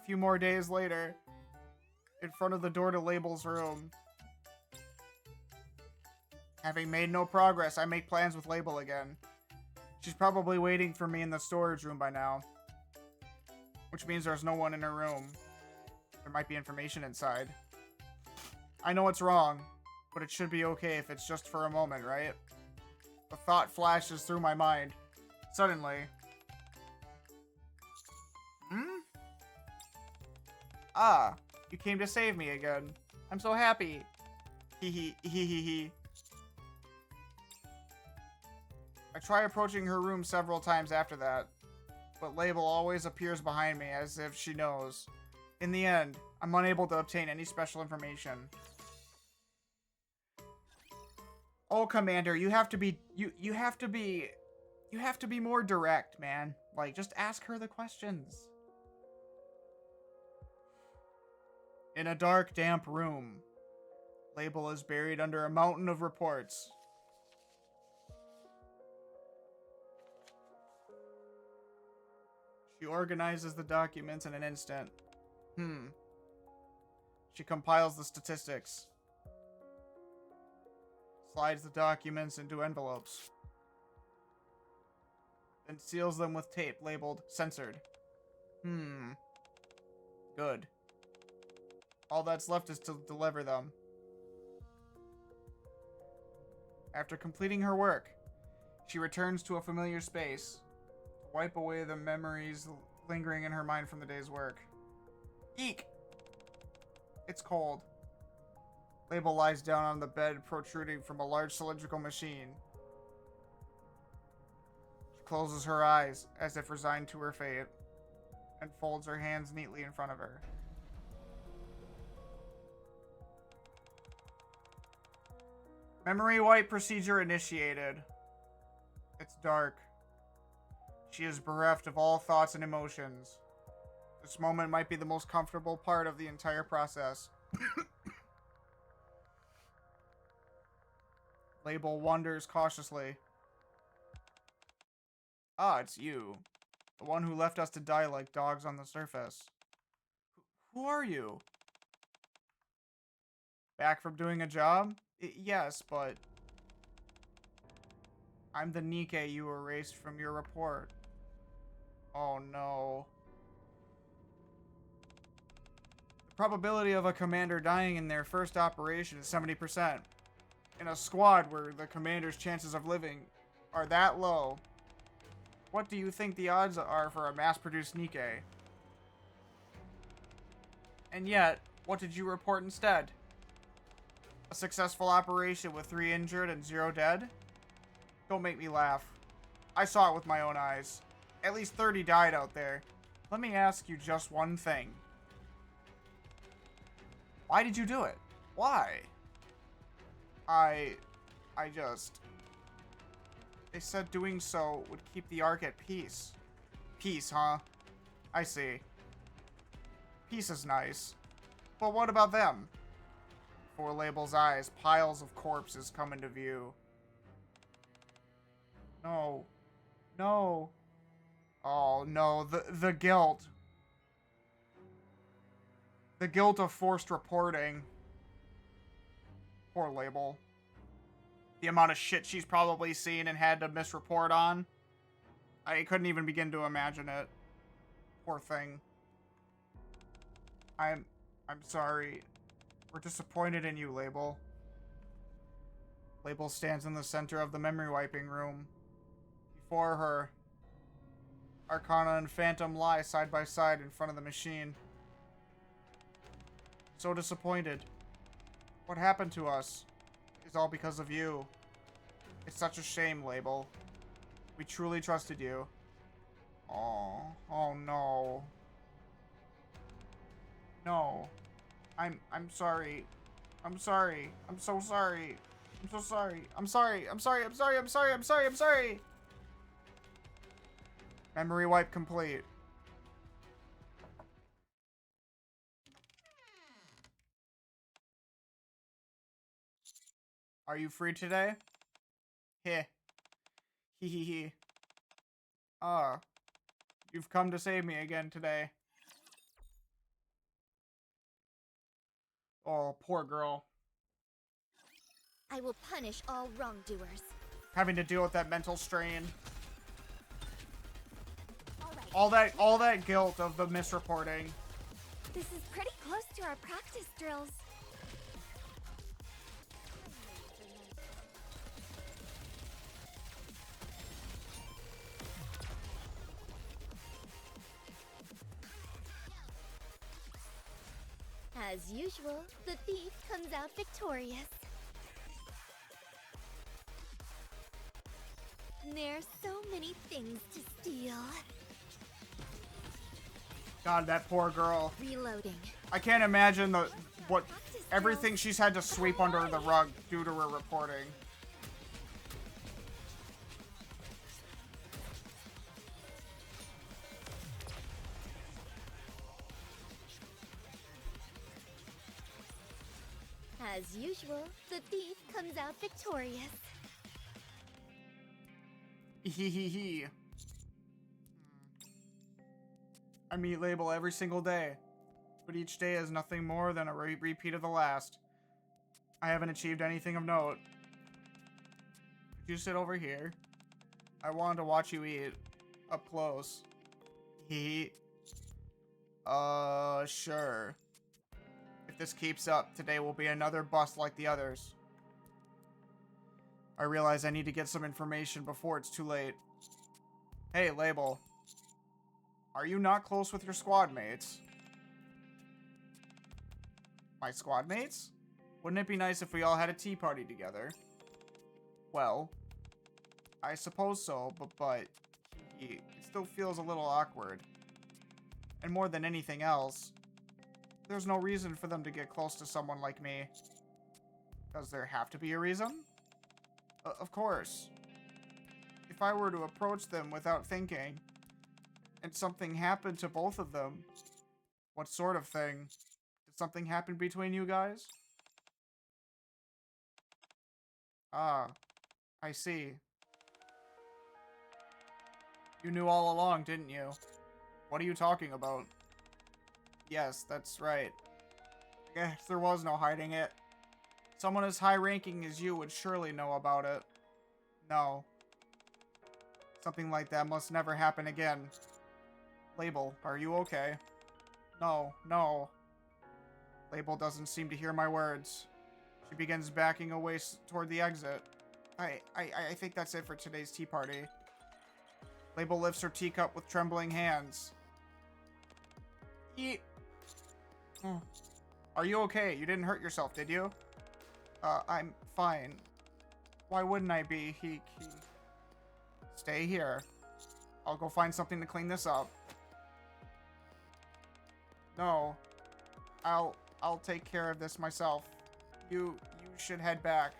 few more days later, in front of the door to Label's room. Having made no progress, I make plans with Label again. She's probably waiting for me in the storage room by now. Which means there's no one in her room. There might be information inside. I know it's wrong, but it should be okay if it's just for a moment, right? The thought flashes through my mind. Suddenly. Ah, you came to save me again. I'm so happy. Hee hee hee hee hee. I try approaching her room several times after that, but Label always appears behind me as if she knows. In the end, I'm unable to obtain any special information. Oh, Commander, you have to be more direct, man. Like, just ask her the questions. In a dark, damp room, Label is buried under a mountain of reports. She organizes the documents in an instant. She compiles the statistics. Slides the documents into envelopes. Then seals them with tape labeled censored. Good. All that's left is to deliver them. After completing her work, she returns to a familiar space to wipe away the memories lingering in her mind from the day's work. Eek! It's cold. Label lies down on the bed protruding from a large cylindrical machine. She closes her eyes as if resigned to her fate and folds her hands neatly in front of her. Memory wipe procedure initiated. It's dark. She is bereft of all thoughts and emotions. This moment might be the most comfortable part of the entire process. Label wonders cautiously. Ah, it's you. The one who left us to die like dogs on the surface. Who are you? Back from doing a job? Yes, but... I'm the NIKKE you erased from your report. Oh no. The probability of a commander dying in their first operation is 70%. In a squad where the commander's chances of living are that low, what do you think the odds are for a mass-produced NIKKE? And yet, what did you report instead? A successful operation with 3 injured and 0 dead? Don't make me laugh. I saw it with my own eyes. At least 30 died out there. Let me ask you just one thing. Why did you do it? Why? They said doing so would keep the Ark at peace. Peace, huh? I see. Peace is nice. But what about them? Before Label's eyes, piles of corpses come into view. No. No. Oh, no. The guilt. The guilt of forced reporting. Poor Label. The amount of shit she's probably seen and had to misreport on. I couldn't even begin to imagine it. Poor thing. I'm sorry. We're disappointed in you, Label. Label stands in the center of the memory wiping room. Before her, Arcana and Phantom lie side by side in front of the machine. So disappointed. What happened to us is all because of you. It's such a shame, Label. We truly trusted you. Oh no. No. I'm sorry. I'm sorry. I'm so sorry. I'm so sorry. I'm sorry. I'm sorry. I'm sorry. I'm sorry. I'm sorry. I'm sorry. Memory wipe complete. Are you free today? Heh. Hee hee hee. Ah. You've come to save me again today. Oh, poor girl. I will punish all wrongdoers. Having to deal with that mental strain. All right. All that guilt of the misreporting. This is pretty close to our practice drills. As usual, the thief comes out victorious. There's so many things to steal. God, that poor girl. Reloading. I can't imagine everything she's had to sweep under the rug due to her reporting. As usual, the thief comes out victorious. Hee. I meet Label every single day, but each day is nothing more than a repeat of the last. I haven't achieved anything of note. Could you sit over here? I wanted to watch you eat. Up close. Sure. If this keeps up, today will be another bust like the others. I realize I need to get some information before it's too late. Hey, Label. Are you not close with your squad mates? My squad mates? Wouldn't it be nice if we all had a tea party together? Well, I suppose so, but it still feels a little awkward. And more than anything else, there's no reason for them to get close to someone like me. Does there have to be a reason? Of course. If I were to approach them without thinking, and something happened to both of them, what sort of thing? Did something happen between you guys? Ah, I see. You knew all along, didn't you? What are you talking about? Yes, that's right. I guess there was no hiding it. Someone as high-ranking as you would surely know about it. No. Something like that must never happen again. Label, are you okay? No. Label doesn't seem to hear my words. She begins backing away toward the exit. I think that's it for today's tea party. Label lifts her teacup with trembling hands. Are you okay? You didn't hurt yourself, did you? I'm fine. Why wouldn't I be? He... Stay here. I'll go find something to clean this up. No. I'll take care of this myself. You should head back.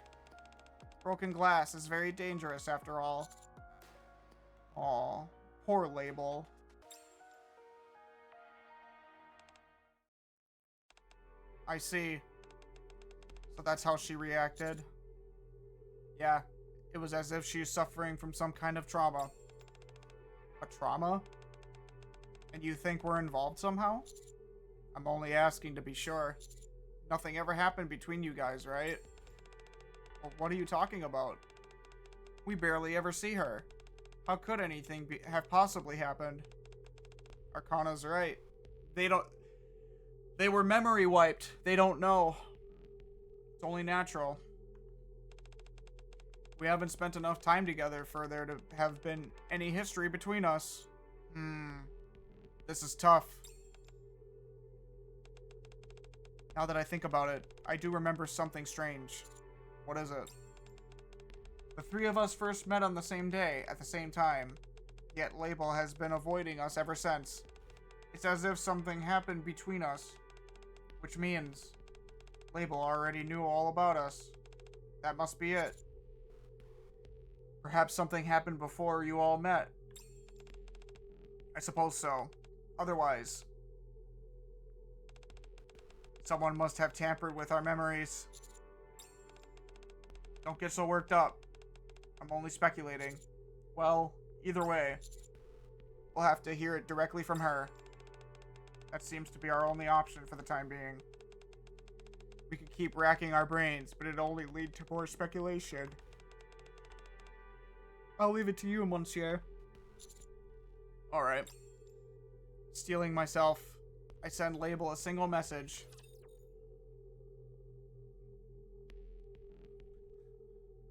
Broken glass is very dangerous after all. Aw, poor Label. I see. So that's how she reacted. Yeah, it was as if she's suffering from some kind of trauma. A trauma? And you think we're involved somehow? I'm only asking to be sure. Nothing ever happened between you guys, right? What are you talking about? We barely ever see her. How could anything have possibly happened? Arcana's right. They were memory wiped. They don't know. It's only natural. We haven't spent enough time together for there to have been any history between us. This is tough. Now that I think about it, I do remember something strange. What is it? The three of us first met on the same day, at the same time. Yet Label has been avoiding us ever since. It's as if something happened between us. Which means Label already knew all about us. That must be it. Perhaps something happened before you all met. I suppose so. Otherwise, someone must have tampered with our memories. Don't get so worked up. I'm only speculating. Well, either way, we'll have to hear it directly from her. That seems to be our only option for the time being. We could keep racking our brains, but it'd only lead to more speculation. I'll leave it to you, monsieur. Alright. Stealing myself, I send Label a single message.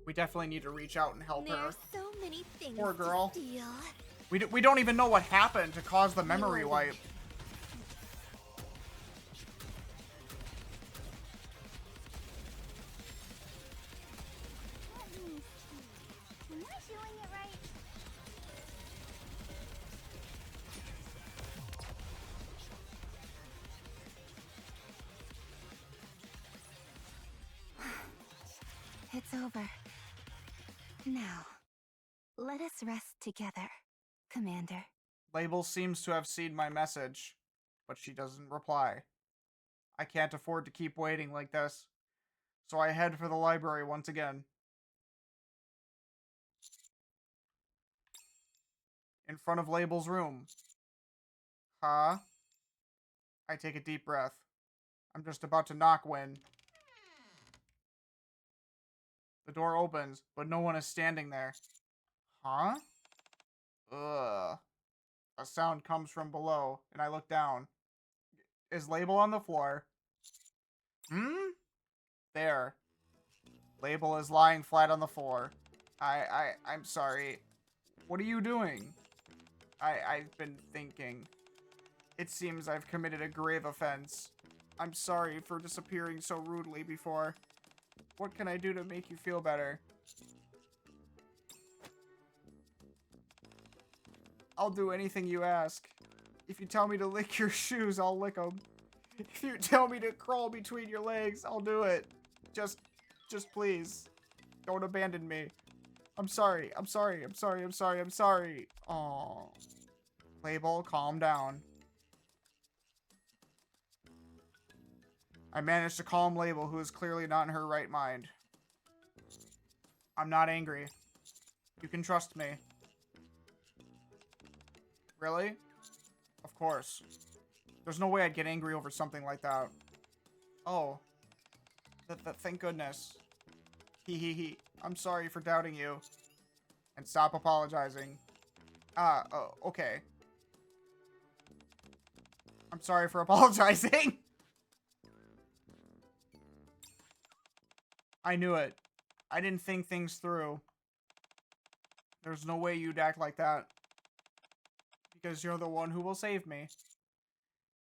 We definitely need to reach out and help her. There's so many things Poor girl. to steal. We don't even know what happened to cause the memory wipe. Am I doing it right? It's over. Now, let us rest together, Commander. Label seems to have seen my message, but she doesn't reply. I can't afford to keep waiting like this, so I head for the library once again. In front of Label's room. Huh? I take a deep breath. I'm just about to knock when the door opens, but no one is standing there. Huh? Ugh. A sound comes from below, and I look down. Is Label on the floor? There. Label is lying flat on the floor. I'm sorry. What are you doing? I've been thinking. It seems I've committed a grave offense. I'm sorry for disappearing so rudely before. What can I do to make you feel better? I'll do anything you ask. If you tell me to lick your shoes, I'll lick them. If you tell me to crawl between your legs, I'll do it. Just please. Don't abandon me. I'm sorry. I'm sorry. I'm sorry. I'm sorry. I'm sorry. Aww. Label, calm down. I managed to calm Label, who is clearly not in her right mind. I'm not angry. You can trust me. Really? Of course. There's no way I'd get angry over something like that. Oh. Thank goodness. He. I'm sorry for doubting you. And stop apologizing. Okay. I'm sorry for apologizing. I knew it. I didn't think things through. There's no way you'd act like that. Because you're the one who will save me.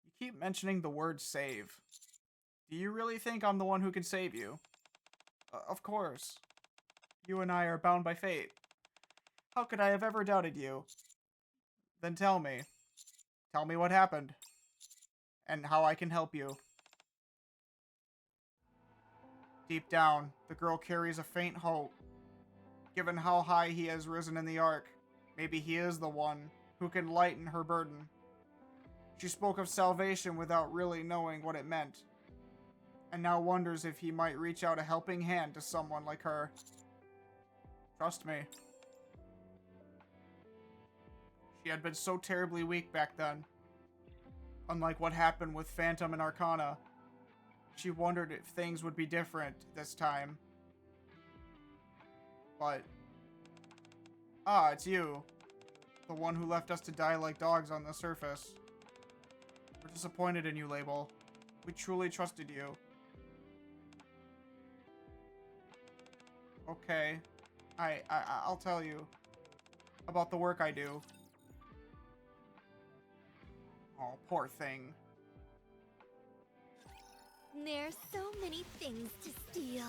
You keep mentioning the word save. Do you really think I'm the one who can save you? Of course. You and I are bound by fate. How could I have ever doubted you? Then tell me. Tell me what happened. And how I can help you. Deep down, the girl carries a faint hope. Given how high he has risen in the arc, maybe he is the one who can lighten her burden. She spoke of salvation without really knowing what it meant, and now wonders if he might reach out a helping hand to someone like her. Trust me. She had been so terribly weak back then. Unlike what happened with Phantom and Arcana, she wondered if things would be different this time. but... Ah, it's you. The one who left us to die like dogs on the surface. We're disappointed in you, Label. We truly trusted you. Okay. I'll tell you about the work I do. Oh, poor thing. There's so many things to steal.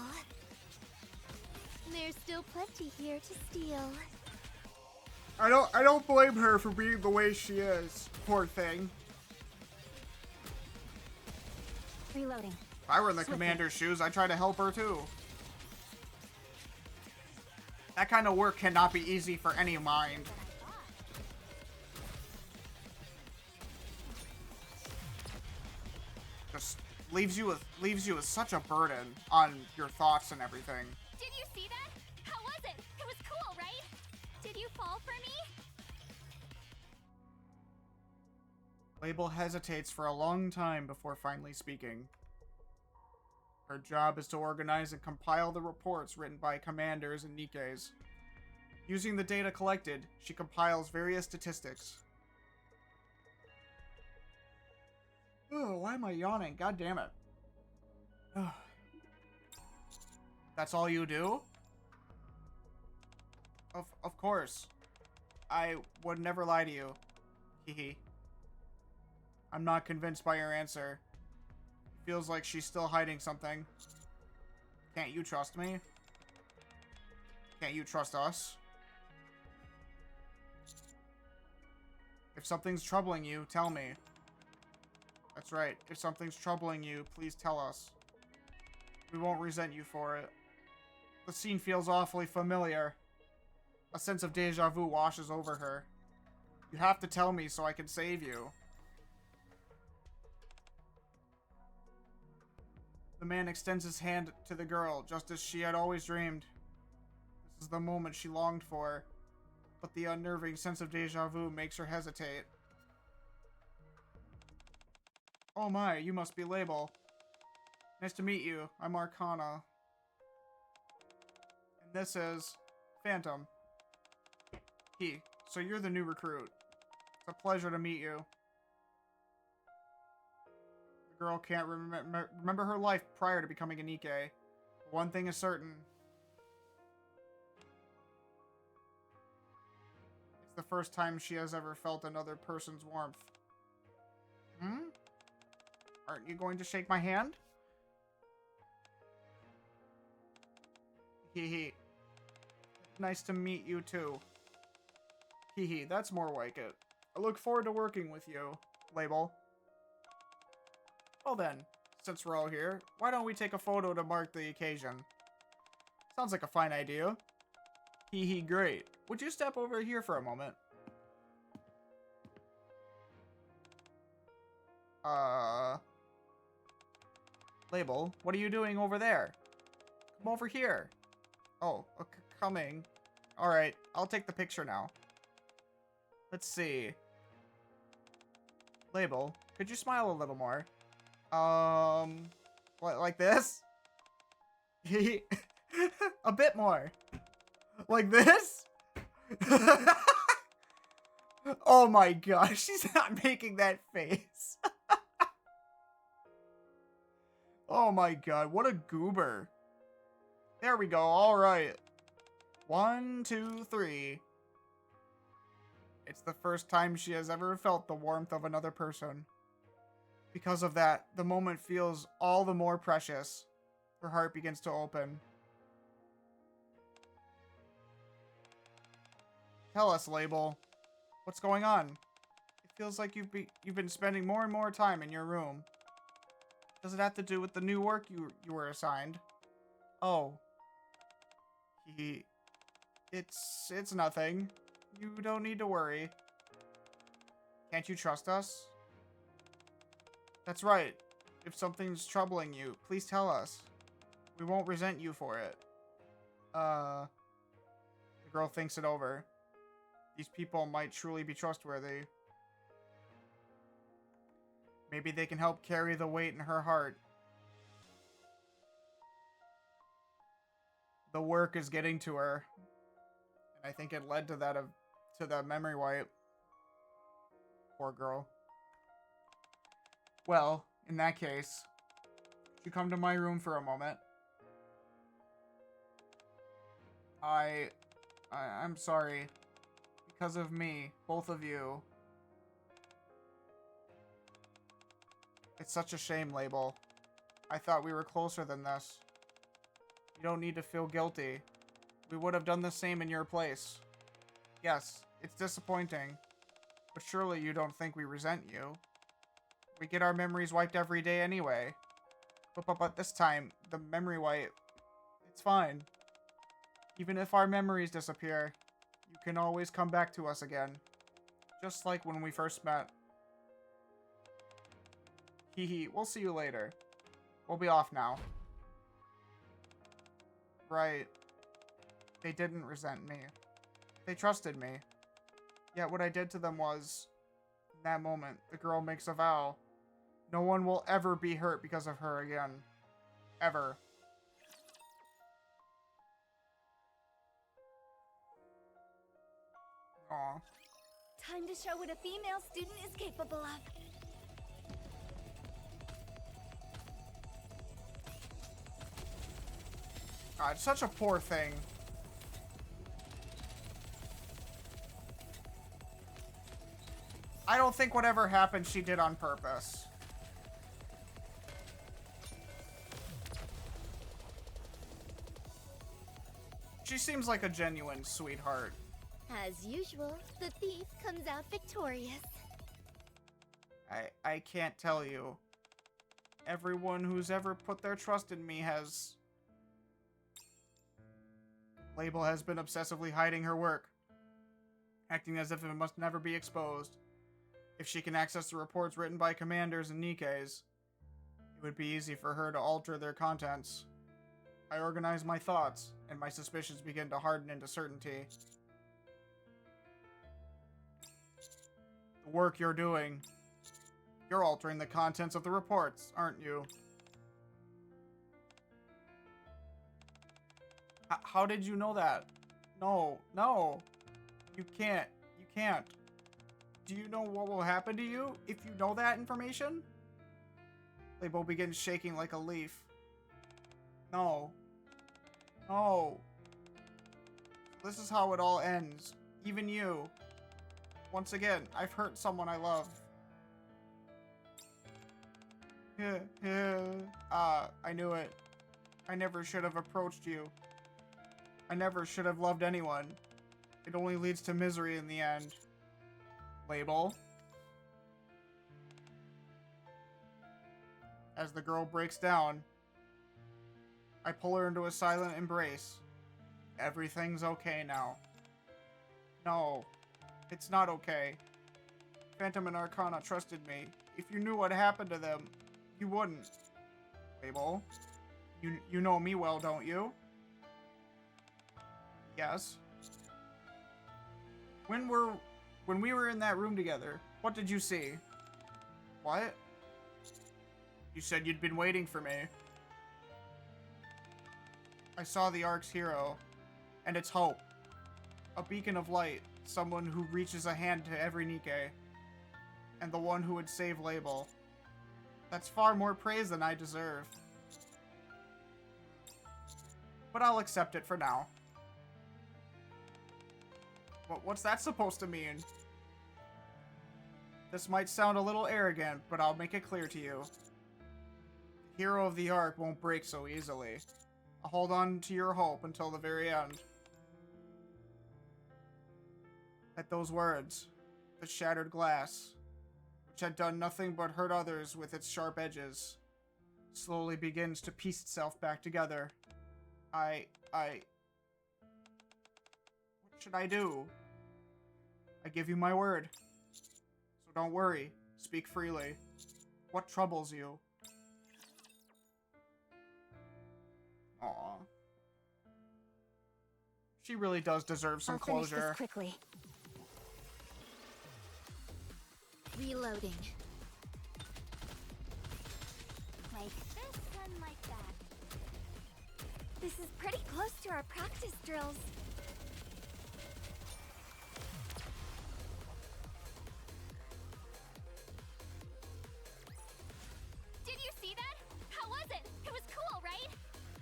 There's still plenty here to steal. I don't blame her for being the way she is. Poor thing. Reloading. If I were in the commander's shoes, I'd try to help her too. That kind of work cannot be easy for any mind. Just leaves you with such a burden on your thoughts and everything. Did you see that? How was it? It was cool, right? Did you fall for me? Label hesitates for a long time before finally speaking. Her job is to organize and compile the reports written by commanders and Nikkes. Using the data collected, she compiles various statistics. Oh, why am I yawning? God damn it. That's all you do? Of course. I would never lie to you. Hehe. I'm not convinced by your answer. Feels like she's still hiding something. Can't you trust me? Can't you trust us? If something's troubling you, tell me. That's right. If something's troubling you, please tell us. We won't resent you for it. The scene feels awfully familiar. A sense of deja vu washes over her. You have to tell me so I can save you. The man extends his hand to the girl, just as she had always dreamed. This is the moment she longed for, but the unnerving sense of deja vu makes her hesitate. Oh my, you must be Label. Nice to meet you. I'm Arcana. And this is Phantom. So you're the new recruit. It's a pleasure to meet you. The girl can't remember her life prior to becoming a Nikke. One thing is certain. It's the first time she has ever felt another person's warmth. Aren't you going to shake my hand? Hehe. Nice to meet you too. Hehe, that's more like it. I look forward to working with you, Label. Well then, since we're all here, why don't we take a photo to mark the occasion? Sounds like a fine idea. Hehe, great. Would you step over here for a moment? Label, what are you doing over there? Come over here. Oh, okay, coming. Alright, I'll take the picture now. Let's see. Label, could you smile a little more? What, like this? A bit more. Like this? Oh my gosh, she's not making that face. Oh my god, what a goober. There we go, alright. 1, 2, 3. It's the first time she has ever felt the warmth of another person. Because of that, the moment feels all the more precious. Her heart begins to open. Tell us, Label. What's going on? It feels like you've been spending more and more time in your room. Does it have to do with the new work you were assigned? Oh. It's nothing. You don't need to worry. Can't you trust us? That's right. If something's troubling you, please tell us. We won't resent you for it. The girl thinks it over. These people might truly be trustworthy. Maybe they can help carry the weight in her heart. the work is getting to her. And I think it led to that to the memory wipe. Poor girl. Well, in that case, you come to my room for a moment. I'm sorry. Because of me, both of you. It's such a shame, Label. I thought we were closer than this. You don't need to feel guilty. We would have done the same in your place. Yes, it's disappointing. But surely you don't think we resent you. We get our memories wiped every day anyway. But this time, the memory wipe, it's fine. Even if our memories disappear, you can always come back to us again. Just like when we first met. Hee, we'll see you later. We'll be off now. Right. They didn't resent me. They trusted me. Yet what I did to them was, in that moment, the girl makes a vow. No one will ever be hurt because of her again. Ever. Aw. Time to show what a female student is capable of. God, such a poor thing. I don't think whatever happened she did on purpose. She seems like a genuine sweetheart. As usual, the thief comes out victorious. I can't tell you. Everyone who's ever put their trust in me has... Label has been obsessively hiding her work, acting as if it must never be exposed. If she can access the reports written by commanders and Nikkes, it would be easy for her to alter their contents. I organize my thoughts, and my suspicions begin to harden into certainty. The work you're doing, you're altering the contents of the reports, aren't you? How did you know that? No. You can't. Do you know what will happen to you if you know that information? Label begins shaking like a leaf. No. This is how it all ends. Even you. Once again, I've hurt someone I love. I knew it. I never should have approached you. I never should have loved anyone. It only leads to misery in the end. Label. As the girl breaks down, I pull her into a silent embrace. Everything's okay now. No, it's not okay. Phantom and Arcana trusted me. If you knew what happened to them, you wouldn't. Label, you know me well, don't you? Yes. When we were in that room together, what did you see? What? You said you'd been waiting for me. I saw the Ark's hero, and its hope. A beacon of light, someone who reaches a hand to every Nikke, and the one who would save Label. That's far more praise than I deserve. But I'll accept it for now. What's that supposed to mean? This might sound a little arrogant, but I'll make it clear to you. The hero of the Ark won't break so easily. I'll hold on to your hope until the very end. At those words, the shattered glass, which had done nothing but hurt others with its sharp edges, slowly begins to piece itself back together. What should I do? I give you my word. So don't worry. Speak freely. What troubles you? Aw. She really does deserve some closure. I'll finish this quickly. Reloading. Like this and like that. This is pretty close to our practice drills. Did you see that? How was it? It was cool, right?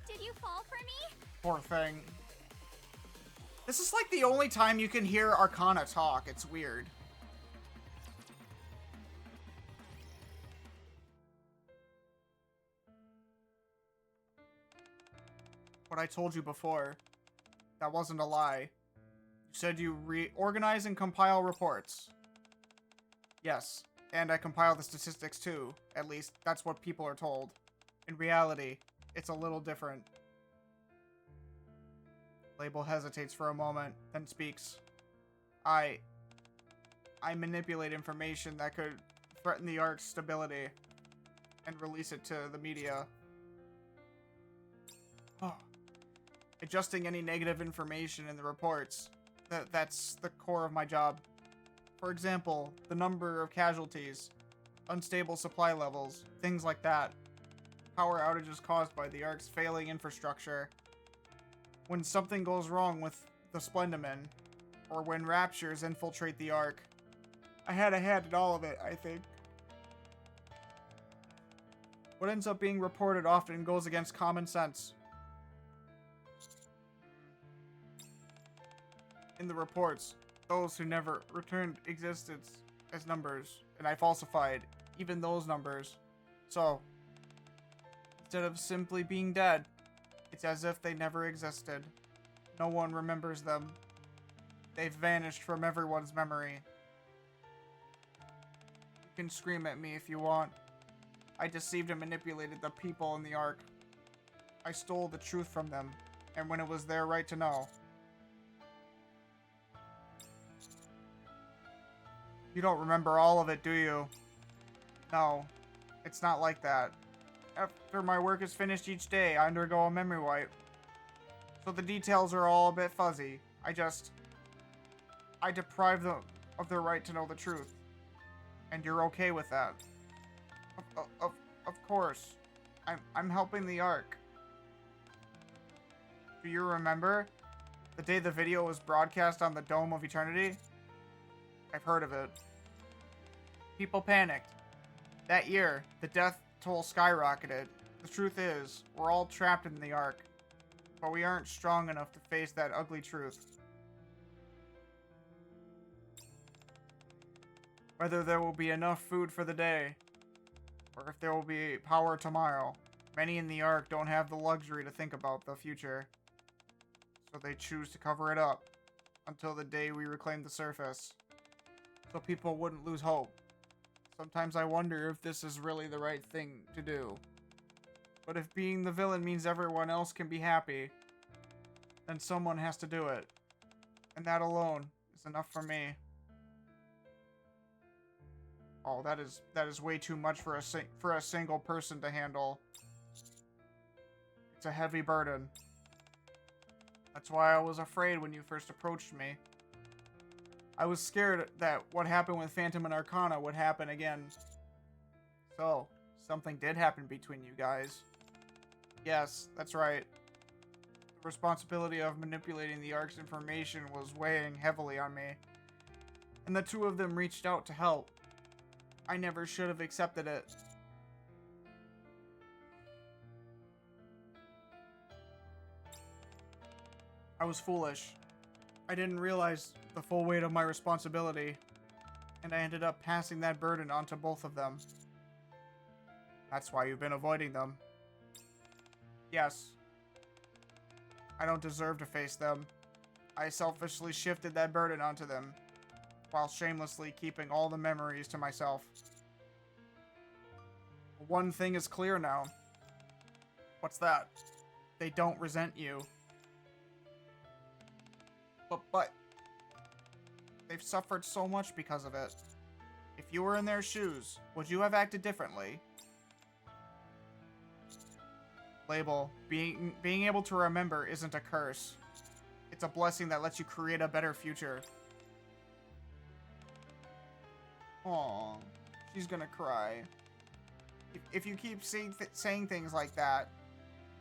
Did you fall for me? Poor thing. This is like the only time you can hear Arcana talk. It's weird. What I told you before, that wasn't a lie. You said you reorganize and compile reports. Yes, and I compile the statistics too. At least, that's what people are told. In reality, it's a little different. Label hesitates for a moment, then speaks. I manipulate information that could threaten the Ark's stability and release it to the media. Oh. Adjusting any negative information in the reports. That's the core of my job. For example, the number of casualties, unstable supply levels, things like that. Power outages caused by the Ark's failing infrastructure. When something goes wrong with the Splendomen, or when Raptures infiltrate the Ark. I had a hand in all of it, I think. What ends up being reported often goes against common sense. In the reports, those who never returned existence as numbers, and I falsified even those numbers. So, instead of simply being dead, it's as if they never existed. No one remembers them. They've vanished from everyone's memory. You can scream at me if you want. I deceived and manipulated the people in the Ark. I stole the truth from them, and when it was their right to know. You don't remember all of it, do you? No, it's not like that. After my work is finished each day, I undergo a memory wipe. So the details are all a bit fuzzy. I deprive them of their right to know the truth. And you're okay with that? Of course. I'm helping the Ark. Do you remember? The day the video was broadcast on the Dome of Eternity? I've heard of it. People panicked. That year, the death toll skyrocketed. The truth is, we're all trapped in the Ark. But we aren't strong enough to face that ugly truth. Whether there will be enough food for the day, or if there will be power tomorrow, many in the Ark don't have the luxury to think about the future. So they choose to cover it up until the day we reclaim the surface. So people wouldn't lose hope. Sometimes I wonder if this is really the right thing to do. But if being the villain means everyone else can be happy, then someone has to do it. And that alone is enough for me. Oh, that is way too much for a single person to handle. It's a heavy burden. That's why I was afraid when you first approached me. I was scared that what happened with Phantom and Arcana would happen again. So, something did happen between you guys. Yes, that's right. The responsibility of manipulating the Ark's information was weighing heavily on me. And the two of them reached out to help. I never should have accepted it. I was foolish. I didn't realize the full weight of my responsibility, and I ended up passing that burden onto both of them. That's why you've been avoiding them. Yes. I don't deserve to face them. I selfishly shifted that burden onto them, while shamelessly keeping all the memories to myself. One thing is clear now. What's that? They don't resent you. But they've suffered so much because of it. If you were in their shoes, would you have acted differently? Label, being able to remember isn't a curse. It's a blessing that lets you create a better future. Aw, she's gonna cry. If you keep saying things like that,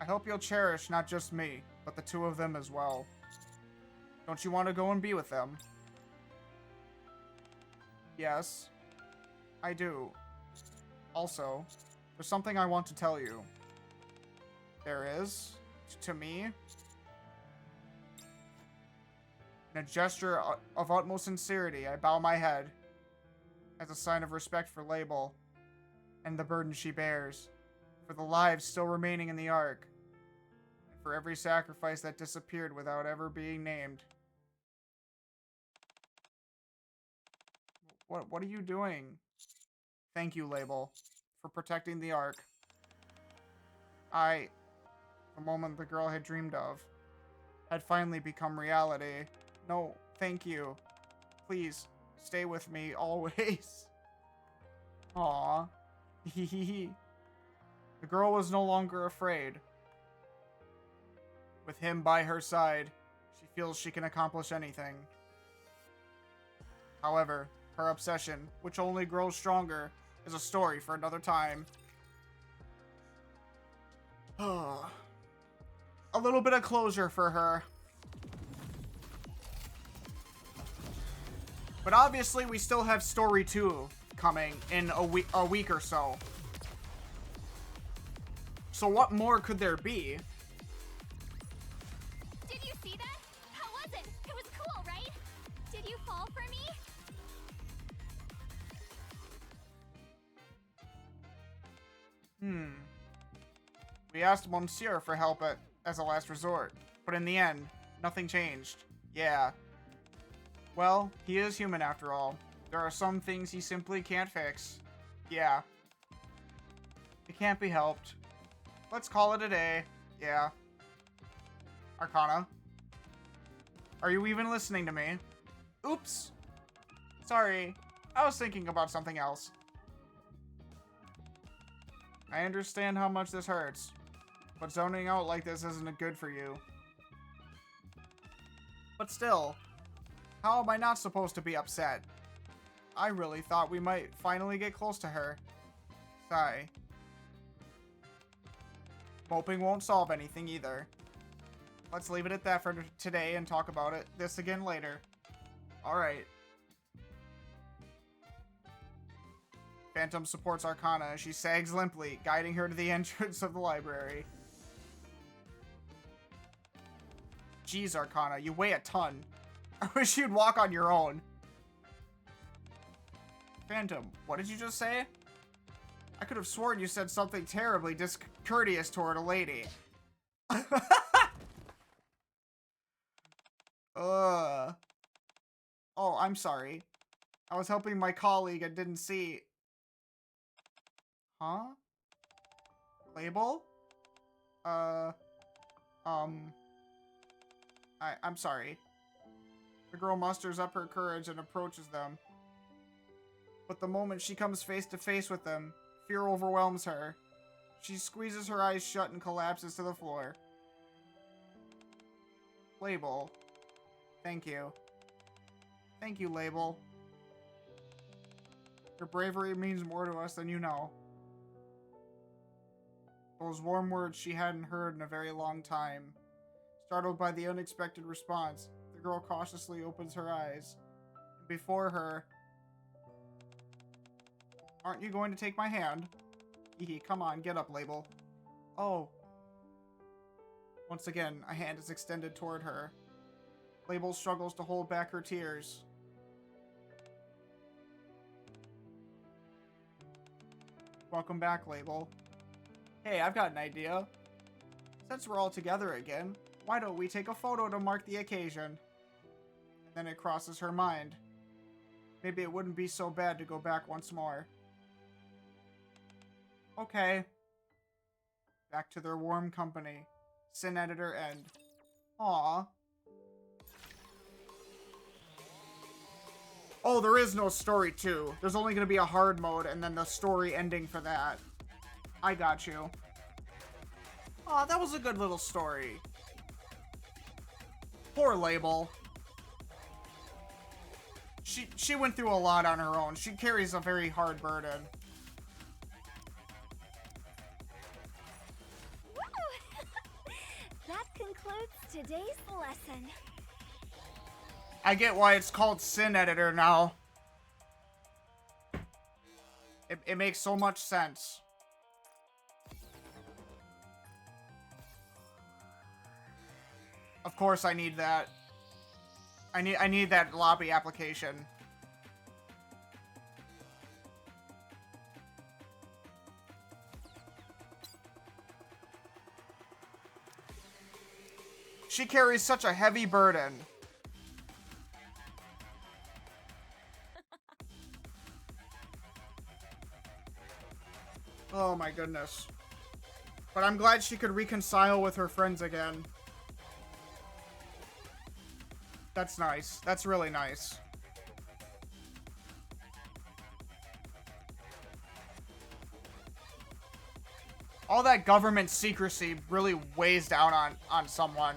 I hope you'll cherish not just me, but the two of them as well. Don't you want to go and be with them? Yes, I do. Also, there's something I want to tell you. There is, to me, in a gesture of utmost sincerity, I bow my head as a sign of respect for Label and the burden she bears, for the lives still remaining in the Ark, and for every sacrifice that disappeared without ever being named. What are you doing? Thank you, Label, for protecting the Ark. The moment the girl had dreamed of, had finally become reality. No, thank you. Please, stay with me always. Aww. The girl was no longer afraid. With him by her side, she feels she can accomplish anything. However, her obsession, which only grows stronger, is a story for another time. A little bit of closure for her. But obviously, we still have story 2 coming in a week or so. So what more could there be? Did you see that? How was it? It was cool, right? Did you fall for me? We asked Monsieur for help as a last resort, but in the end, nothing changed. Yeah. Well, he is human after all. There are some things he simply can't fix. Yeah. It can't be helped. Let's call it a day. Yeah. Arcana? Are you even listening to me? Oops. Sorry. I was thinking about something else. I understand how much this hurts, but zoning out like this isn't good for you. But still, how am I not supposed to be upset? I really thought we might finally get close to her. Sigh. Moping won't solve anything either. Let's leave it at that for today and talk about this again later. Alright. Phantom supports Arcana as she sags limply, guiding her to the entrance of the library. Jeez, Arcana, you weigh a ton. I wish you'd walk on your own. Phantom, what did you just say? I could have sworn you said something terribly discourteous toward a lady. Oh, I'm sorry. I was helping my colleague and didn't see... Huh? Label? I'm sorry. The girl musters up her courage and approaches them. But the moment she comes face to face with them, fear overwhelms her. She squeezes her eyes shut and collapses to the floor. Label. Thank you. Thank you, Label. Your bravery means more to us than you know. Those warm words she hadn't heard in a very long time. Startled by the unexpected response, the girl cautiously opens her eyes. Before her... Aren't you going to take my hand? Hehe, come on, get up, Label. Oh. Once again, a hand is extended toward her. Label struggles to hold back her tears. Welcome back, Label. Hey, I've got an idea. Since we're all together again, why don't we take a photo to mark the occasion? Then it crosses her mind. Maybe it wouldn't be so bad to go back once more. Okay. Back to their warm company. Sin editor end. Aww. Oh, there is no story 2. There's only going to be a hard mode and then the story ending for that. I got you. Aw, that was a good little story. Poor Label. She went through a lot on her own. She carries a very hard burden. Woo! Today's lesson. I get why it's called Sin Editor now. It makes so much sense. Of course I need that. I need that lobby application. She carries such a heavy burden. Oh my goodness. But I'm glad she could reconcile with her friends again. That's nice. That's really nice. All that government secrecy really weighs down on someone.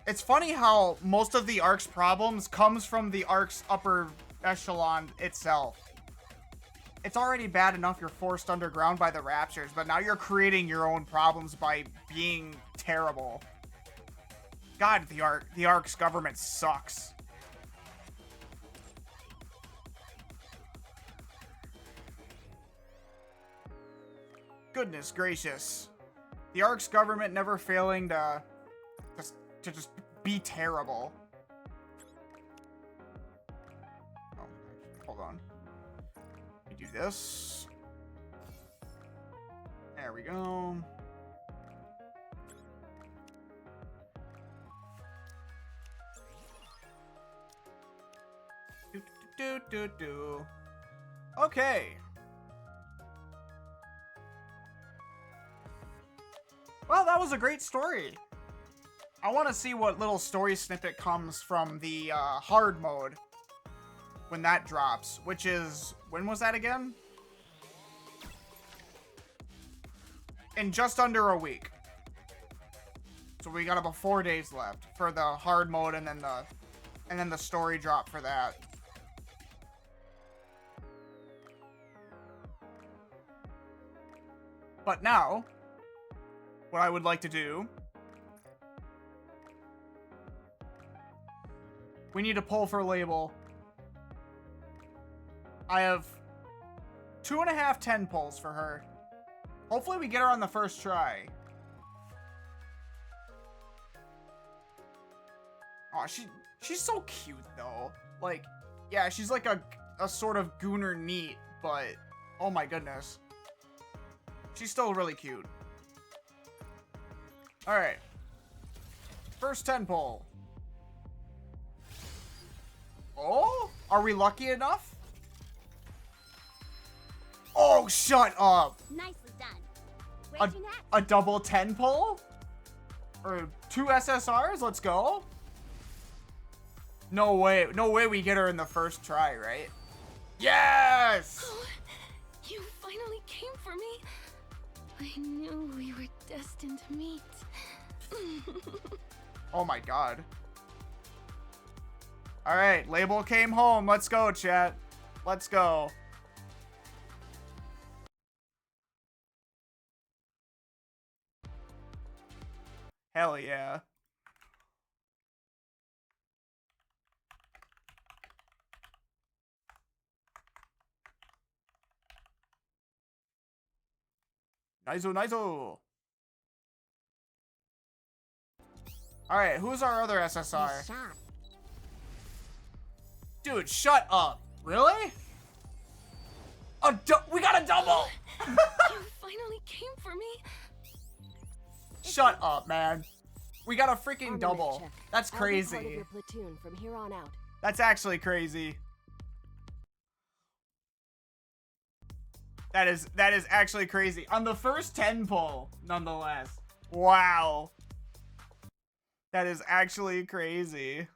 It's funny how most of the Ark's problems comes from the Ark's upper echelon itself. It's already bad enough you're forced underground by the Raptures, but now you're creating your own problems by being terrible. God, the Ark's government sucks. Goodness gracious. The Ark's government never failing to just be terrible. Oh, hold on. Let me do this. There we go. Do. Okay. Well, that was a great story. I want to see what little story snippet comes from the hard mode when that drops, which is, when was that again? In just under a week. So we got about 4 days left for the hard mode, and then the story drop for that. But now, what I would like to do, we need to pull for label. I have 2.5 10 pulls for her. Hopefully we get her on the first try. Aw, she's so cute though. Like, yeah, she's like a sort of Gooner neat, but oh my goodness. She's still really cute. Alright. First 10 pull. Oh? Are we lucky enough? Oh, shut up! Nicely done. Where's your next? A double 10 pull? Or 2 SSRs? Let's go. No way. No way we get her in the first try, right? Yes! Oh, you finally came for me. I knew we were destined to meet. Oh my god. Alright, label came home. Let's go, chat. Let's go. Hell yeah. Nice-o. Alright, who's our other SSR? Dude, shut up. Really? We got a double! You finally came for me. Shut up, man. We got a freaking Armament double. check. That's I'll be part of crazy. your platoon from here on out. That's actually crazy. That is actually crazy. On the first 10 pull, nonetheless. Wow. That is actually crazy.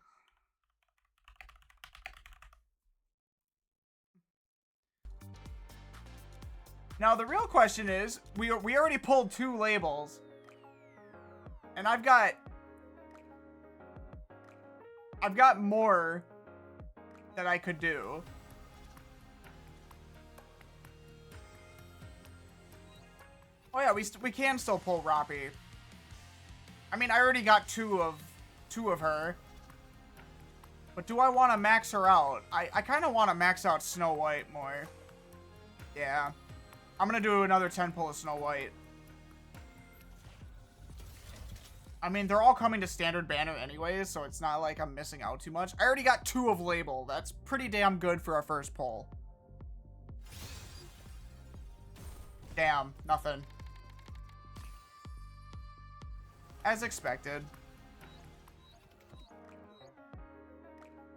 Now the real question is, we already pulled 2 labels. And I've got more that I could do. Oh yeah, we can still pull Roppy. I mean, I already got two of her. But do I want to max her out? I kind of want to max out Snow White more. Yeah. I'm going to do another 10 pull of Snow White. I mean, they're all coming to standard banner anyways, so it's not like I'm missing out too much. I already got 2 of Label. That's pretty damn good for our first pull. Damn, nothing. As expected.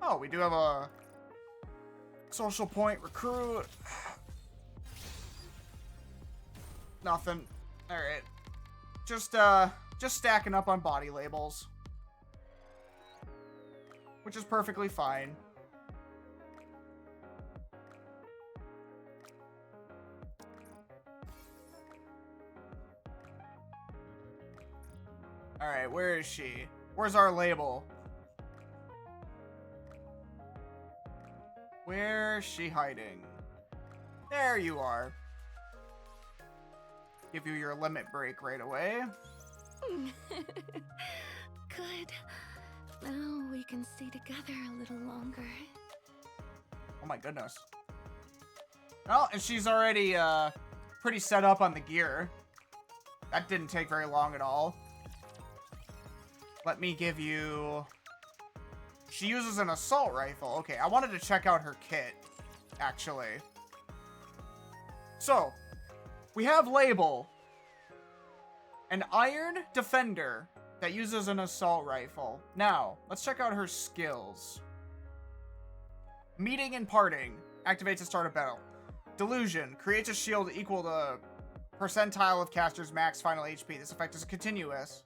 Oh, we do have a social point recruit. Nothing. Alright. Just stacking up on body labels. Which is perfectly fine. Alright, where is she? Where's our label? Where's she hiding? There you are. Give you your limit break right away. Good. Now we can stay together a little longer. Oh my goodness. Oh, and she's already pretty set up on the gear. That didn't take very long at all. Let me give you... She uses an assault rifle. Okay, I wanted to check out her kit, actually. So, we have Label. An iron defender that uses an assault rifle. Now, let's check out her skills. Meeting and parting. Activates at start of battle. Delusion. Creates a shield equal to percentile of caster's max final HP. This effect is continuous.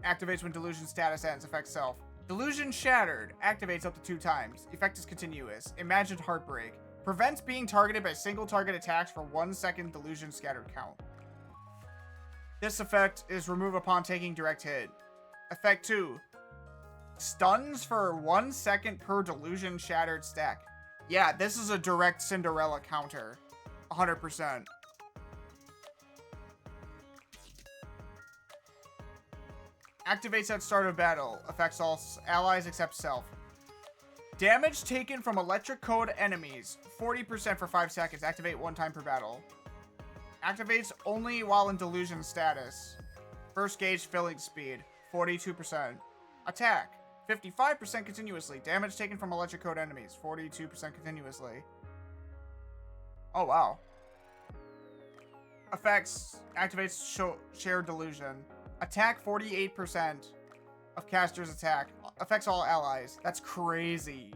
Activates when delusion status ends. Effect self. Delusion Shattered. Activates up to 2 times. Effect is continuous. Imagined Heartbreak. Prevents being targeted by single target attacks for 1 second delusion scattered count. This effect is removed upon taking direct hit. Effect 2. Stuns for 1 second per delusion shattered stack. Yeah, this is a direct Cinderella counter. 100%. Activates at start of battle. Affects all allies except self. Damage taken from electric code enemies. 40% for 5 seconds. Activate 1 time per battle. Activates only while in delusion status. First gauge filling speed. 42%. Attack. 55% continuously. Damage taken from electric code enemies. 42% continuously. Oh, wow. Effects. Activates shared delusion. Attack 48% of caster's attack. Affects all allies. That's crazy.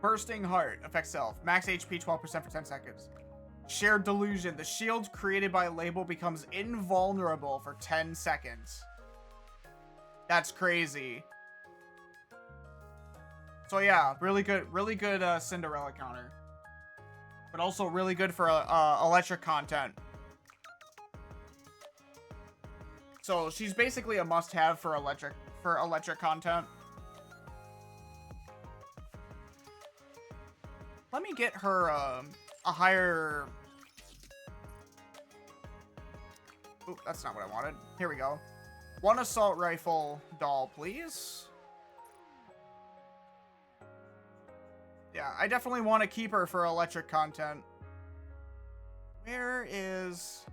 Bursting Heart. Affects self. Max HP 12% for 10 seconds. Shared Delusion. The shield created by Label becomes invulnerable for 10 seconds. That's crazy. So yeah, really good Cinderella counter. But also really good for electric content. So she's basically a must-have for electric content. Let me get her a higher... Oop, that's not what I wanted. Here we go. 1 assault rifle doll, please. Yeah, I definitely want to keep her for electric content. Where is...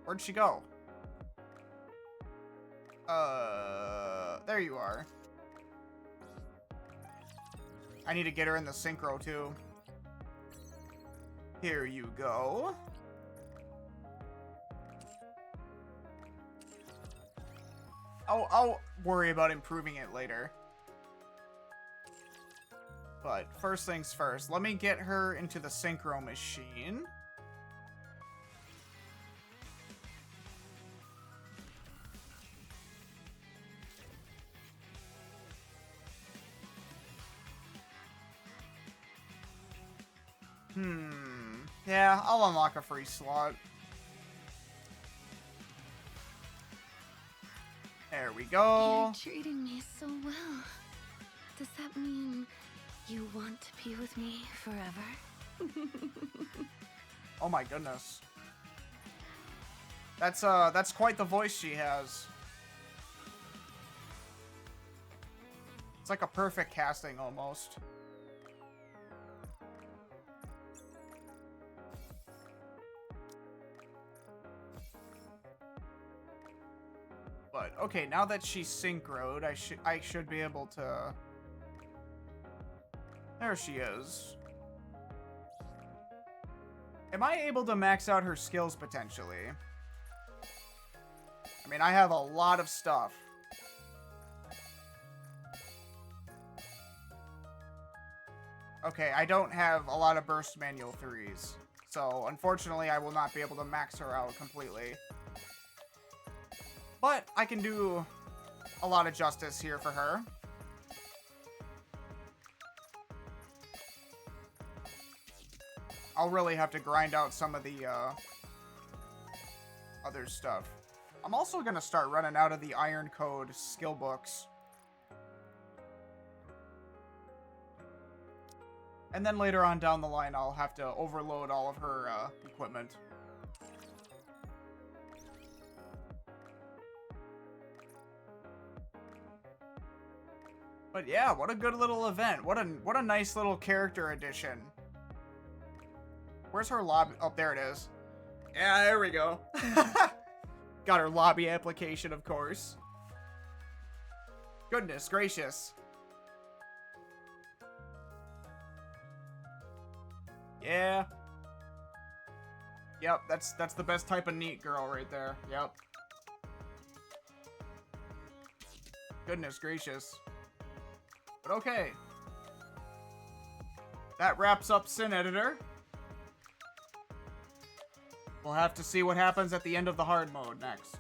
Where'd she go? There you are. I need to get her in the synchro too. Here you go. I'll worry about improving it later. But first things first, let me get her into the synchro machine. Yeah, I'll unlock a free slot. There we go. You're treating me so well. Does that mean You want to be with me forever? Oh my goodness. That's quite the voice she has. It's like a perfect casting almost. But okay, now that she's synchroed, I should be able to. There she is. Am I able to max out her skills potentially? I mean, I have a lot of stuff. Okay, I don't have a lot of burst manual 3s. So, unfortunately, I will not be able to max her out completely. But I can do a lot of justice here for her. I'll really have to grind out some of the other stuff. I'm also going to start running out of the Iron Code skill books. And then later on down the line, I'll have to overload all of her equipment. But yeah, what a good little event. What a nice little character addition. Where's her lobby? Oh, there it is. Yeah, there we go. Got her lobby application, of course. Goodness gracious. Yeah. Yep, that's the best type of neat girl right there. Yep. Goodness gracious. But okay. That wraps up Sin Editor. We'll have to see what happens at the end of the hard mode next.